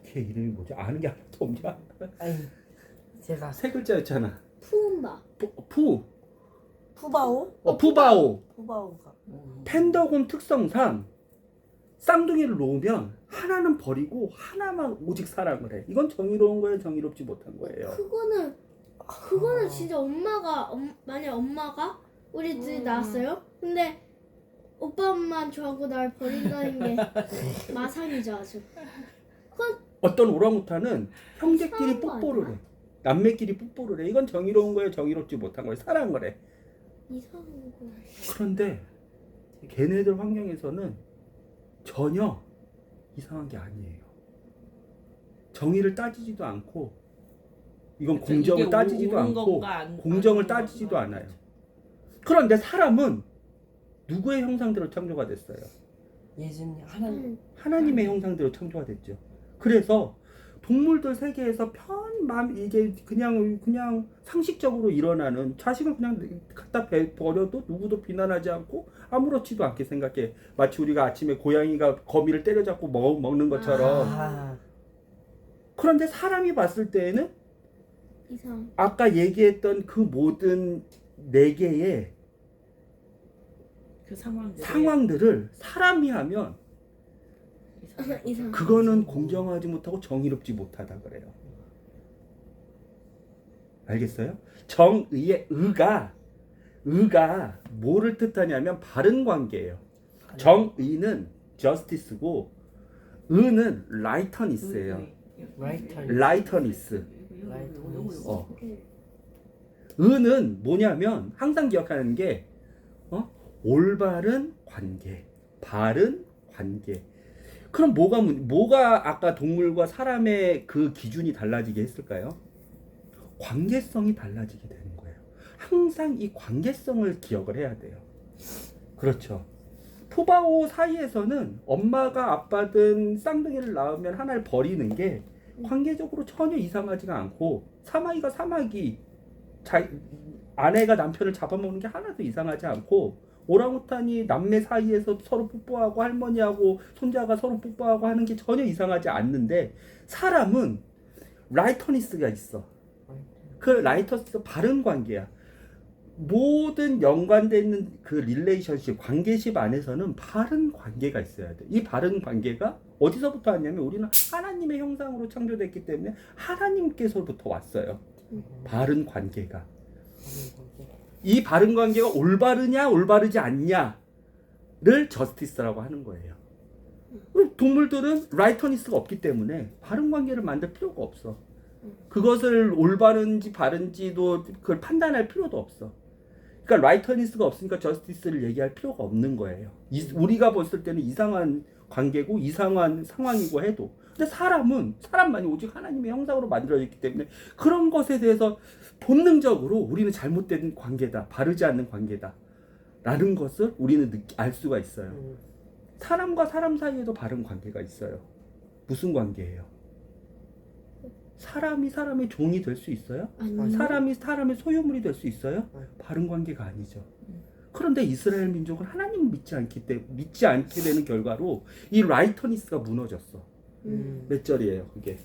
걔 이름이 뭐죠? 아는 게 하나도 없냐? 아니 제가 세 글자였잖아. 푸마. 푸바오? 푸바오. 푸바오가 팬더곰 특성상 쌍둥이를 놓으면 하나는 버리고 하나만 오직 사랑을 해. 이건 정의로운 거예요? 정의롭지 못한 거예요? 그거는 진짜 만약 엄마가 우리 둘이 낳았어요. 근데 오빠만 좋아하고 날 버린다는 게 마상이죠 아주. 어떤 오랑우탄은 형제끼리 이상한 거 뽀뽀를 아니야? 해. 남매끼리 뽀뽀를 해. 이건 정의로운 거예요? 정의롭지 못한 거예요? 사랑을 해. 이상한 거. 그런데 걔네들 환경에서는 전혀 이상한 게 아니에요. 정의를 따지지도 않고 이건 그렇죠. 공정을 이게 따지지도 옳은 않고 건가 안- 공정을 안 따지지도 옳은 않아요. 건가. 그런데 사람은 누구의 형상대로 창조가 됐어요? 예수님 하나님 하나님의 형상대로 창조가 됐죠. 그래서 동물들 세계에서 이게 그냥 상식적으로 일어나는 자식을 그냥 갖다 버려도 누구도 비난하지 않고 아무렇지도 않게 생각해. 마치 우리가 아침에 고양이가 거미를 때려잡고 먹는 것처럼. 그런데 사람이 봤을 때에는 이상. 아까 얘기했던 그 모든 네 개의 그 상황들을 사람이 하면 이상. 그거는 공정하지 못하고 정의롭지 못하다 그래요. 알겠어요? 정의의 의가 뭐를 뜻하냐면 바른 관계예요. 정의는 justice고 의는 righteous예요. righteousness. 의는 뭐냐면 항상 기억하는 게 올바른 관계, 바른 관계. 그럼 뭐가 아까 동물과 사람의 그 기준이 달라지게 했을까요? 관계성이 달라지게 되는 거예요. 항상 이 관계성을 기억을 해야 돼요. 그렇죠. 푸바오 사이에서는 엄마가 아빠든 쌍둥이를 낳으면 하나를 버리는 게 관계적으로 전혀 이상하지가 않고, 사마귀가 사마귀, 아내가 남편을 잡아먹는 게 하나도 이상하지 않고, 오랑우탄이 남매 사이에서 서로 뽀뽀하고 할머니하고 손자가 서로 뽀뽀하고 하는 게 전혀 이상하지 않는데, 사람은 라이터니스가 있어. 그 라이터니스 바른 관계야. 모든 연관되어 있는 그 릴레이션십, 관계십 안에서는 바른 관계가 있어야 돼. 이 바른 관계가 어디서부터 왔냐면, 우리는 하나님의 형상으로 창조됐기 때문에 하나님께서부터 왔어요. 바른 관계가. 이 바른 관계가 올바르냐 올바르지 않냐를 저스티스라고 하는 거예요. 동물들은 라이터니스가 없기 때문에 바른 관계를 만들 필요가 없어. 그것을 올바른지 바른지도 그걸 판단할 필요도 없어. 그러니까 라이터니스가 없으니까 저스티스를 얘기할 필요가 없는 거예요. 우리가 봤을 때는 이상한 관계고 이상한 상황이고 해도, 근데 사람은 사람만이 오직 하나님의 형상으로 만들어졌기 때문에 그런 것에 대해서 본능적으로 우리는 잘못된 관계다, 바르지 않는 관계다 라는 것을 우리는 알 수가 있어요. 사람과 사람 사이에도 바른 관계가 있어요. 무슨 관계예요? 사람이 사람의 종이 될 수 있어요? 아니요. 사람이 사람의 소유물이 될 수 있어요? 바른 관계가 아니죠. 그런데 이스라엘 민족은 하나님을 믿지 않게 되는 결과로 이 라이터니스가 무너졌어. 몇 절이에요, 그게?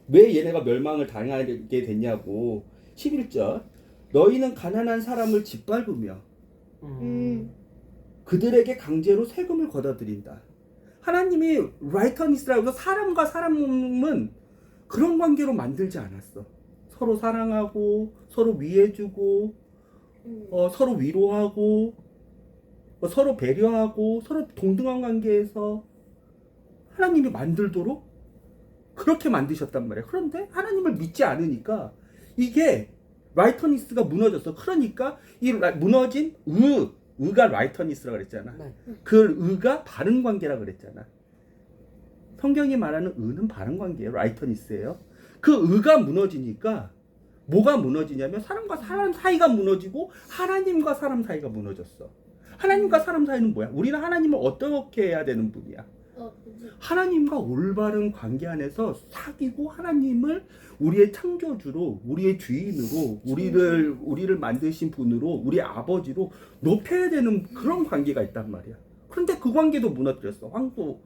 왜 얘네가 멸망을 당하게 됐냐고. 11절. 너희는 가난한 사람을 짓밟으며 그들에게 강제로 세금을 걷어들인다. 하나님이 라이터니스라고 해서 사람과 사람은 그런 관계로 만들지 않았어. 서로 사랑하고 서로 위해주고 서로 위로하고 서로 배려하고 서로 동등한 관계에서 하나님이 만들도록 그렇게 만드셨단 말이야. 그런데 하나님을 믿지 않으니까 이게 라이터니스가 무너졌어. 그러니까 이 무너진 의가 라이터니스라고 그랬잖아. 네. 그 의가 바른 관계라 그랬잖아. 성경이 말하는 의는 바른 관계예요. 라이터니스예요. 그 의가 무너지니까 뭐가 무너지냐면 사람과 사람 사이가 무너지고 하나님과 사람 사이가 무너졌어. 하나님과 사람 사이는 뭐야? 우리는 하나님을 어떻게 해야 되는 분이야? 하나님과 올바른 관계 안에서 사귀고 하나님을 우리의 창조주로, 우리의 주인으로, 우리를 만드신 분으로, 우리 아버지로 높여야 되는 그런 관계가 있단 말이야. 그런데 그 관계도 무너뜨렸어. 황소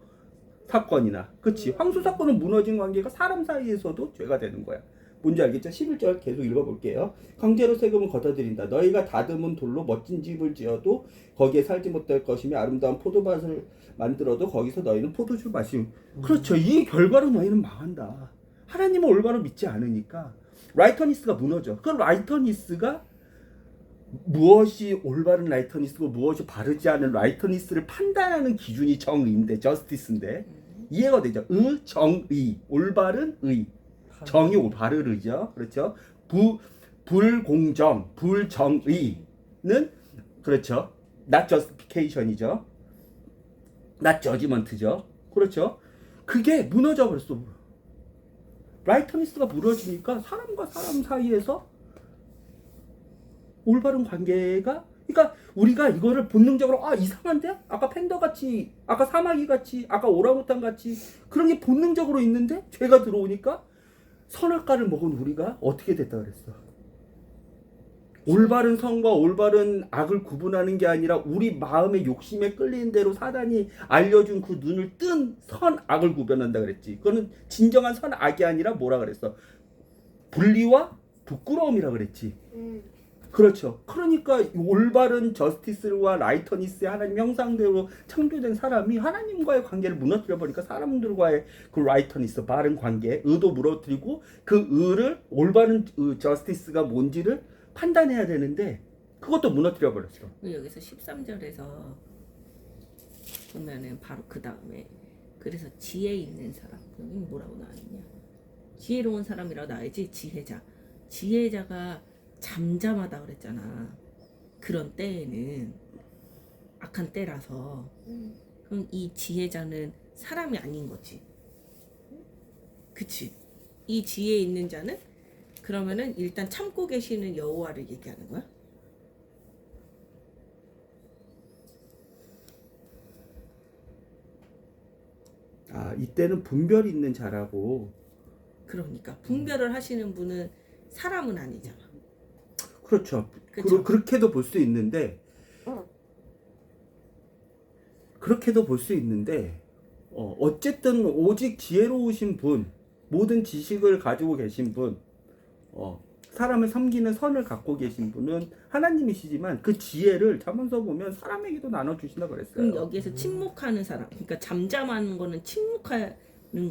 사건이나. 그치? 황소 사건은 무너진 관계가 사람 사이에서도 죄가 되는 거야. 뭔지 알겠죠? 11절 계속 읽어볼게요. 강제로 세금을 걷어들인다. 너희가 다듬은 돌로 멋진 집을 지어도 거기에 살지 못할 것이며 아름다운 포도밭을 만들어도 거기서 너희는 포도주 마시고. 그렇죠. 이 결과로 너희는 망한다. 하나님을 올바로 믿지 않으니까 라이터니스가 무너져. 그 라이터니스가 무엇이 올바른 라이터니스고 무엇이 바르지 않은 라이터니스를 판단하는 기준이 정의인데, 저스티스인데, 이해가 되죠? 정의, 올바른 의. 정의 바르르죠. 그렇죠. 불공정, 불정의는 그렇죠. not justification이죠. not judgment죠. 그렇죠. 그게 무너져 버렸어. 라이터니스가 무너지니까 사람과 사람 사이에서 올바른 관계가, 그러니까 우리가 이거를 본능적으로 이상한데? 아까 팬더 같이, 아까 사마귀 같이, 아까 오랑우탄 같이 그런 게 본능적으로 있는데 죄가 들어오니까 선악과를 먹은 우리가 어떻게 됐다 그랬어? 올바른 선과 올바른 악을 구분하는 게 아니라 우리 마음의 욕심에 끌리는 대로 사단이 알려준 그 눈을 뜬 선악을 구별한다 그랬지. 그거는 진정한 선악이 아니라 뭐라 그랬어? 분리와 부끄러움이라 그랬지. 그렇죠. 그러니까 올바른 저스티스와 라이터니스의 하나님 형상대로 창조된 사람이 하나님과의 관계를 무너뜨려 버리니까 사람들과의 그 라이터니스, 바른 관계, 의도 무너뜨리고 그 의를 올바른 저스티스가 뭔지를 판단해야 되는데 그것도 무너뜨려 버렸어. 여기서 13절에서 보면은 바로 그 다음에 그래서 지혜 있는 사람, 여기 뭐라고 나왔냐? 지혜로운 사람이라고 나와야지. 지혜자가 잠잠하다 그랬잖아. 그런 때에는 악한 때라서 그럼 이 지혜자는 사람이 아닌 거지. 그치? 이 지혜 있는 자는 그러면은 일단 참고 계시는 여호와를 얘기하는 거야? 이때는 분별 있는 자라고. 그러니까 분별을 하시는 분은 사람은 아니잖아. 그렇죠. 그쵸? 그렇게도 볼 수 있는데, 그렇게도 볼 수 있는데, 어쨌든 오직 지혜로우신 분, 모든 지식을 가지고 계신 분, 사람을 섬기는 선을 갖고 계신 분은 하나님이시지만 그 지혜를 잠언서 보면 사람에게도 나눠주신다 그랬어요. 그럼 여기에서 침묵하는 사람, 그러니까 잠잠하는 거는 침묵하는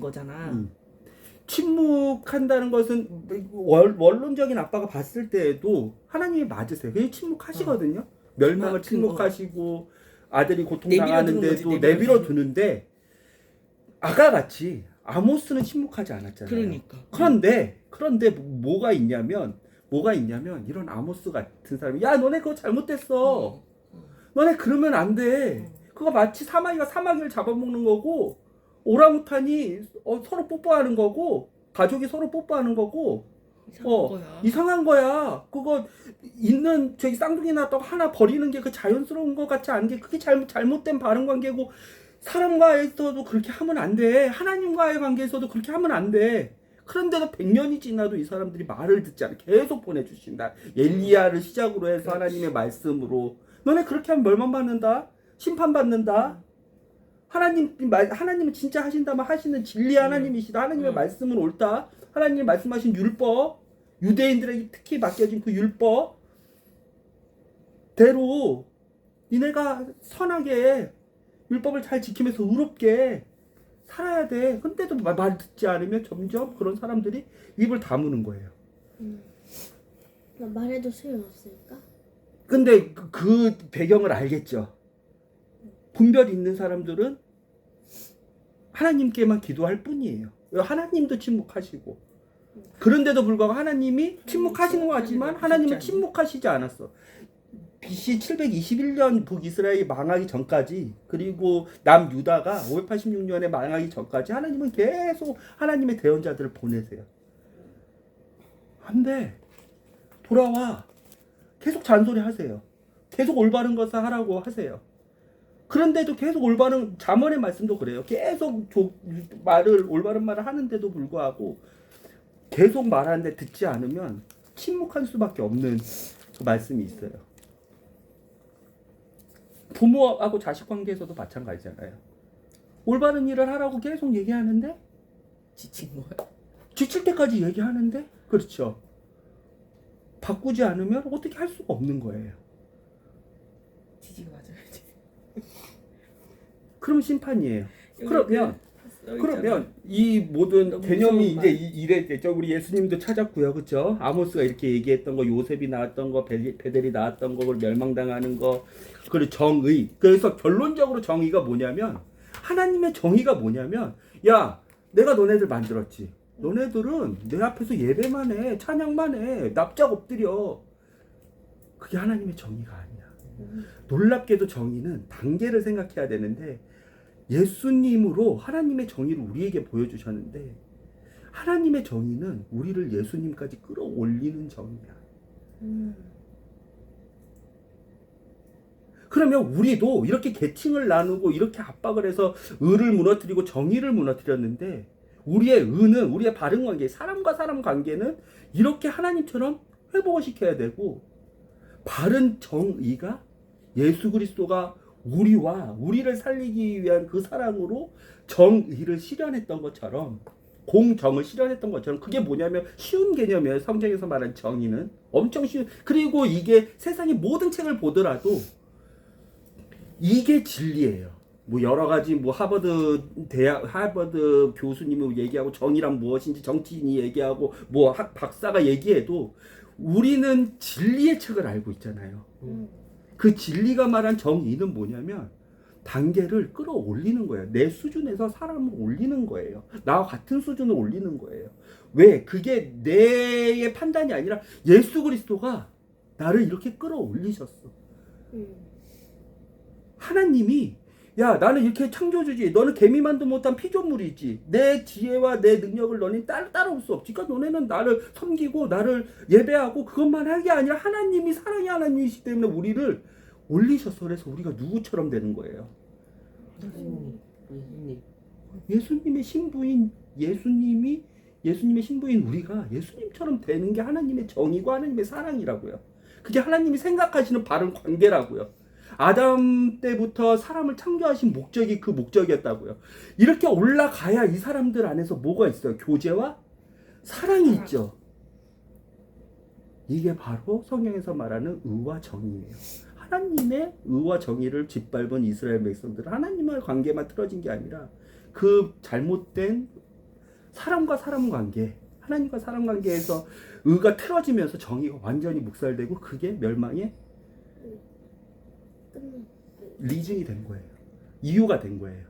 거잖아. 침묵한다는 것은 원론적인 아빠가 봤을 때에도 하나님이 맞으세요. 그냥 침묵하시거든요. 멸망을 침묵하시고 아들이 고통당하는데도 내버려 두는데 아가같이 아모스는 침묵하지 않았잖아요. 그런데 뭐가 있냐면 이런 아모스 같은 사람이 야 너네 그거 잘못됐어. 너네 그러면 안 돼. 그거 마치 사마귀를 잡아먹는 거고 오랑우탄이 서로 뽀뽀하는 거고 가족이 서로 뽀뽀하는 거고 이상한 거야. 그거 있는 저기 쌍둥이 낳았다고 하나 버리는 게 그 자연스러운 것 같지 않은 게 그게 잘못된 바른 관계고 사람과에서도 그렇게 하면 안 돼. 하나님과의 관계에서도 그렇게 하면 안 돼. 그런데도 100년이 지나도 이 사람들이 말을 듣지 않아 계속 보내주신다. 엘리야를 시작으로 해서 하나님의 말씀으로 너네 그렇게 하면 멸망받는다. 심판받는다. 하나님은 진짜 하신다면 하시는 진리 하나님이시다. 하나님의 말씀은 옳다. 하나님이 말씀하신 율법, 유대인들에게 특히 맡겨진 그 율법대로 니네가 선하게 율법을 잘 지키면서 의롭게 살아야 돼. 근데도 말 듣지 않으면 점점 그런 사람들이 입을 다무는 거예요. 말해도 소용없으니까. 근데 그 배경을 알겠죠. 분별이 있는 사람들은 하나님께만 기도할 뿐이에요. 하나님도 침묵하시고 그런데도 불구하고 하나님이 침묵하시는 것 같지만 하나님은 침묵하시지 않았어. BC 721년 북이스라엘이 망하기 전까지 그리고 남유다가 586년에 망하기 전까지 하나님은 계속 하나님의 대언자들을 보내세요. 안돼. 돌아와. 계속 잔소리하세요. 계속 올바른 것을 하라고 하세요. 그런데도 계속 올바른 잠언의 말씀도 그래요. 계속 올바른 말을 하는데도 불구하고 계속 말하는데 듣지 않으면 침묵할 수밖에 없는 그 말씀이 있어요. 부모하고 자식 관계에서도 마찬가지잖아요. 올바른 일을 하라고 계속 얘기하는데 지친 거야. 지칠 때까지 얘기하는데 그렇죠. 바꾸지 않으면 어떻게 할 수가 없는 거예요. 지지가 맞아야지. 그럼 심판이에요. 그러면 이 모든 너무 개념이 무서운 이제 이랬죠. 우리 예수님도 찾았고요, 그렇죠? 아모스가 이렇게 얘기했던 거, 요셉이 나왔던 거, 베델이 나왔던 거, 멸망당하는 거, 그리고 정의. 그래서 결론적으로 정의가 뭐냐면 하나님의 정의가 뭐냐면, 야, 내가 너네들 만들었지. 너네들은 내 앞에서 예배만 해, 찬양만 해, 납작 엎드려. 그게 하나님의 정의가 아니야. 놀랍게도 정의는 단계를 생각해야 되는데. 예수님으로 하나님의 정의를 우리에게 보여주셨는데 하나님의 정의는 우리를 예수님까지 끌어올리는 정의야. 그러면 우리도 이렇게 계층을 나누고 이렇게 압박을 해서 의를 무너뜨리고 정의를 무너뜨렸는데 우리의 의는 우리의 바른 관계, 사람과 사람 관계는 이렇게 하나님처럼 회복을 시켜야 되고 바른 정의가 예수 그리스도가 우리를 살리기 위한 그 사랑으로 정의를 실현했던 것처럼 공정을 실현했던 것처럼 그게 뭐냐면 쉬운 개념이에요. 성경에서 말한 정의는 엄청 쉬운. 그리고 이게 세상의 모든 책을 보더라도 이게 진리예요. 뭐 여러 가지 뭐 하버드 교수님이 얘기하고 정의란 무엇인지 정치인이 얘기하고 뭐 박사가 얘기해도 우리는 진리의 책을 알고 있잖아요. 그 진리가 말한 정의는 뭐냐면 단계를 끌어올리는 거예요. 내 수준에서 사람을 올리는 거예요. 나와 같은 수준을 올리는 거예요. 왜? 그게 내 판단이 아니라 예수 그리스도가 나를 이렇게 끌어올리셨어. 하나님이 야 나는 이렇게 창조주지. 너는 개미만도 못한 피조물이지. 내 지혜와 내 능력을 너는 따라올 수 없지. 그러니까 너네는 나를 섬기고 나를 예배하고 그것만 할 게 아니라 하나님이 사랑의 하나님이시기 때문에 우리를 올리셔서 그래서 우리가 누구처럼 되는 거예요. 예수님 예수님의 신부인 우리가 예수님처럼 되는 게 하나님의 정의고 하나님의 사랑이라고요. 그게 하나님이 생각하시는 바른 관계라고요. 아담 때부터 사람을 창조하신 목적이 그 목적이었다고요. 이렇게 올라가야 이 사람들 안에서 뭐가 있어요? 교제와 사랑이 있죠. 이게 바로 성경에서 말하는 의와 정의예요. 하나님의 의와 정의를 짓밟은 이스라엘 백성들은 하나님과의 관계만 틀어진 게 아니라 그 잘못된 사람과 사람 관계, 하나님과 사람 관계에서 의가 틀어지면서 정의가 완전히 묵살되고 그게 멸망의 리즌이 된 거예요. 이유가 된 거예요.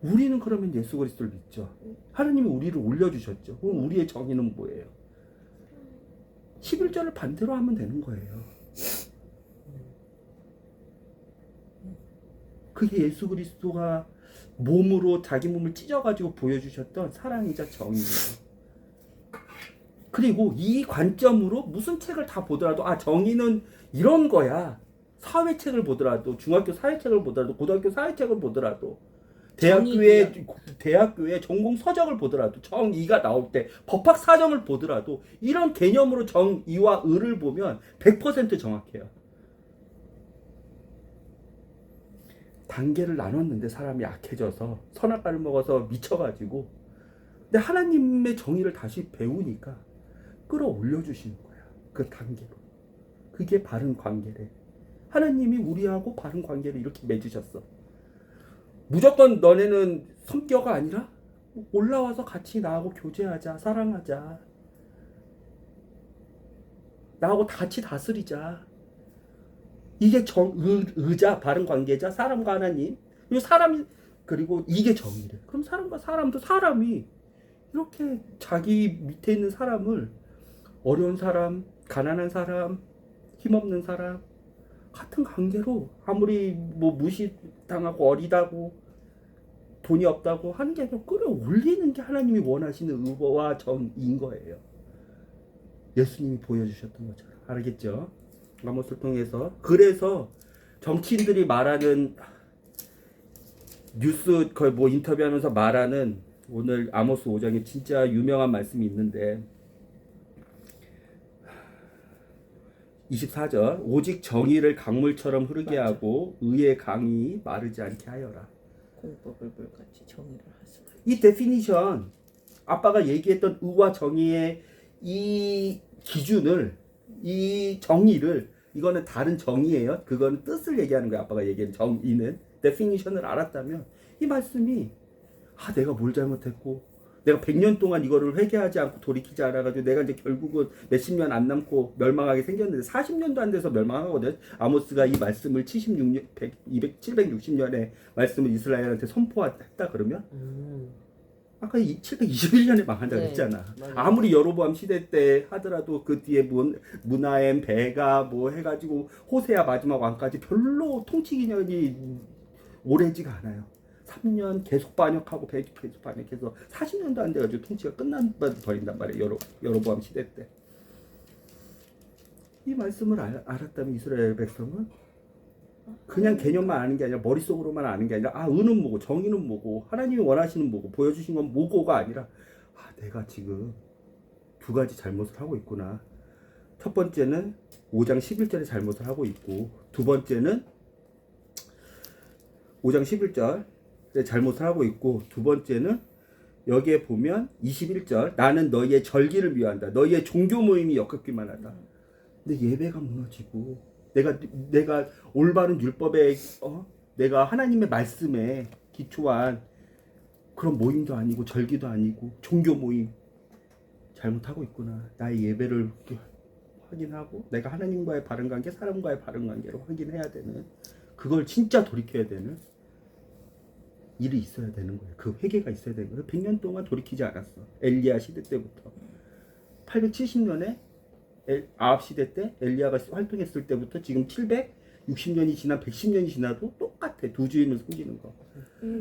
우리는 그러면 예수 그리스도를 믿죠. 하나님이 우리를 올려주셨죠. 그럼 우리의 정의는 뭐예요? 11절을 반대로 하면 되는 거예요. 그게 예수 그리스도가 몸으로 자기 몸을 찢어가지고 보여주셨던 사랑이자 정의예요. 그리고 이 관점으로 무슨 책을 다 보더라도 정의는 이런 거야. 사회책을 보더라도, 중학교 사회책을 보더라도, 고등학교 사회책을 보더라도, 대학교의 전공 서적을 보더라도, 정의가 나올 때 법학 사정을 보더라도 이런 개념으로 정의와 의를 보면 100% 정확해요. 단계를 나눴는데 사람이 약해져서 선악과를 먹어서 미쳐가지고, 근데 하나님의 정의를 다시 배우니까 끌어올려 주시는 거야. 그 단계로. 그게 바른 관계래. 하나님이 우리하고 바른 관계를 이렇게 맺으셨어. 무조건 너네는 성격가 아니라 올라와서 같이 나하고 교제하자, 사랑하자, 나하고 같이 다스리자. 이게 의자, 바른 관계자, 사람과 하나님. 그리고 이게 정의래. 그럼 사람과 사람이 이렇게 자기 밑에 있는 사람을, 어려운 사람, 가난한 사람, 힘없는 사람, 같은 관계로, 아무리 무시당하고 어리다고 돈이 없다고 하는 게 아니라 끌어올리는 게 하나님이 원하시는 의와 정의인 거예요. 예수님이 보여주셨던 것처럼. 알겠죠? 아모스를 통해서. 그래서 정치인들이 말하는, 뉴스 거의 인터뷰하면서 말하는, 오늘 아모스 5장에 진짜 유명한 말씀이 있는데 24절, 오직 정의를 강물처럼 흐르게 하고 의의 강이 마르지 않게 하여라. 공법을 물같이 정의를 하소서. 이 데피니션, 아빠가 얘기했던 의와 정의의 이 기준을, 이 정의를, 이거는 다른 정의예요. 그거는 뜻을 얘기하는 거예요. 아빠가 얘기한 정의는 데피니션을 알았다면 이 말씀이 내가 뭘 잘못했고, 내가 100년 동안 이거를 회개하지 않고 돌이키지 않아가지고 내가 이제 결국은 몇십 년 안 남고 멸망하게 생겼는데 40년도 안 돼서 멸망하거든. 아모스가 이 말씀을 760년의 말씀을 이스라엘한테 선포했다 그러면 아까 721년에 망한다 그랬잖아. 맞아요. 아무리 여로보암 시대 때 하더라도 그 뒤에 문하엠, 베가 해가지고 호세아 마지막 왕까지 별로 통치 기간이 오래지가 않아요. 3년 계속 반역하고 계속 반역해서 40년도 안 돼가지고 통치가 버린단 말이에요. 여로보암 시대 때. 이 말씀을 알았다면 이스라엘 백성은 그냥 개념만 아는 게 아니라 머릿속으로만 아는 게 아니라 의는 뭐고 정의는 뭐고 하나님이 원하시는 뭐고 보여주신 건 뭐고가 아니라 내가 지금 두 가지 잘못을 하고 있구나. 첫 번째는 5장 11절에 잘못을 하고 있고, 두 번째는 5장 11절 잘못을 하고 있고, 두 번째는 여기에 보면 21절, 나는 너희의 절기를 미워한다. 너희의 종교 모임이 역겹기만 하다. 근데 예배가 무너지고, 내가 올바른 율법에 내가 하나님의 말씀에 기초한 그런 모임도 아니고 절기도 아니고 종교 모임 잘못하고 있구나. 나의 예배를 확인하고 내가 하나님과의 바른 관계, 사람과의 바른 관계로 확인해야 되는, 그걸 진짜 돌이켜야 되는 일이 있어야 되는 거예요. 그 회개가 있어야 되는 거예요. 100년 동안 돌이키지 않았어. 엘리야 시대 때부터 870년에 아합 시대 때 엘리야가 활동했을 때부터 지금 760년이 지난 110년이 지나도 똑같아. 두 주인을 섬기는 거.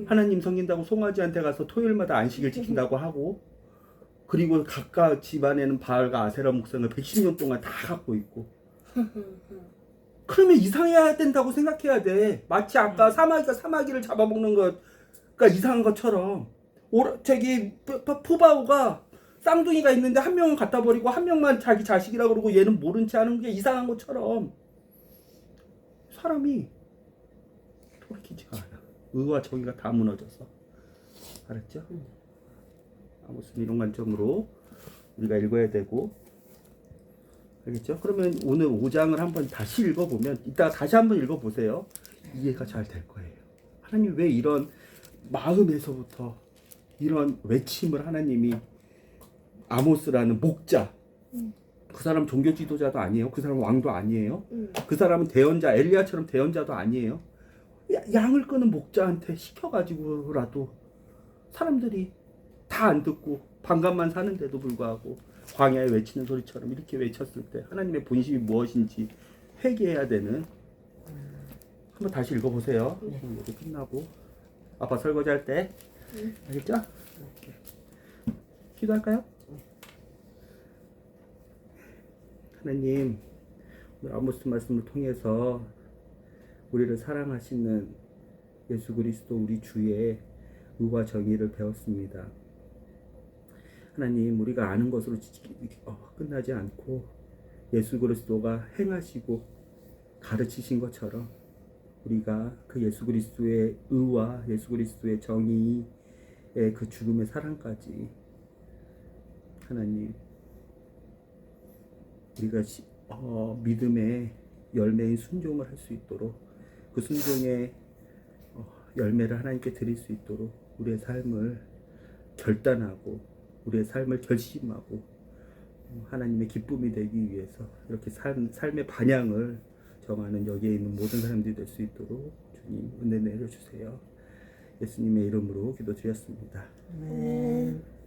하나님 섬긴다고 송아지한테 가서 토요일마다 안식일 지킨다고 하고, 그리고 각각 집안에는 바알과 아세라 목상을 110년 동안 다 갖고 있고. 그러면 이상해야 된다고 생각해야 돼. 마치 아까 사마귀가 사마귀를 잡아먹는 것 그러니까 이상한 것처럼 저기 푸바오가 쌍둥이가 있는데 한 명은 갖다 버리고 한 명만 자기 자식이라고 그러고 얘는 모른 채 하는 게 이상한 것처럼 사람이 돌이키지가 않아. 의와 정의가 다 무너져서. 알았죠? 아무튼 이런 관점으로 우리가 읽어야 되고, 알겠죠? 그러면 오늘 5장을 한번 다시 읽어보면, 이따가 다시 한번 읽어보세요. 이해가 잘 될 거예요. 하나님 왜 이런 마음에서부터 이런 외침을 하나님이 아모스라는 목자, 그 사람 종교 지도자도 아니에요. 그 사람 왕도 아니에요. 그 사람은 대언자, 엘리야처럼 대언자도 아니에요. 양을 끄는 목자한테 시켜가지고라도 사람들이 다 안 듣고 반감만 사는데도 불구하고 광야에 외치는 소리처럼 이렇게 외쳤을 때 하나님의 본심이 무엇인지 회개해야 되는. 한번 다시 읽어보세요. 여기 끝나고 아빠 설거지할 때. 알겠죠? 기도할까요? 하나님, 오늘 아모스 말씀을 통해서 우리를 사랑하시는 예수 그리스도 우리 주의 의와 정의를 배웠습니다. 하나님, 우리가 아는 것으로 끝나지 않고 예수 그리스도가 행하시고 가르치신 것처럼 우리가 그 예수 그리스도의 의와 예수 그리스도의 정의의 그 죽음의 사랑까지 하나님, 우리가 믿음의 열매인 순종을 할 수 있도록 그 순종의 열매를 하나님께 드릴 수 있도록 우리의 삶을 결단하고 우리의 삶을 결심하고 하나님의 기쁨이 되기 위해서 이렇게 삶의 방향을 정하는 여기에 있는 모든 사람들이 될 수 있도록 주님 은혜 내려주세요. 예수님의 이름으로 기도드렸습니다. 아멘.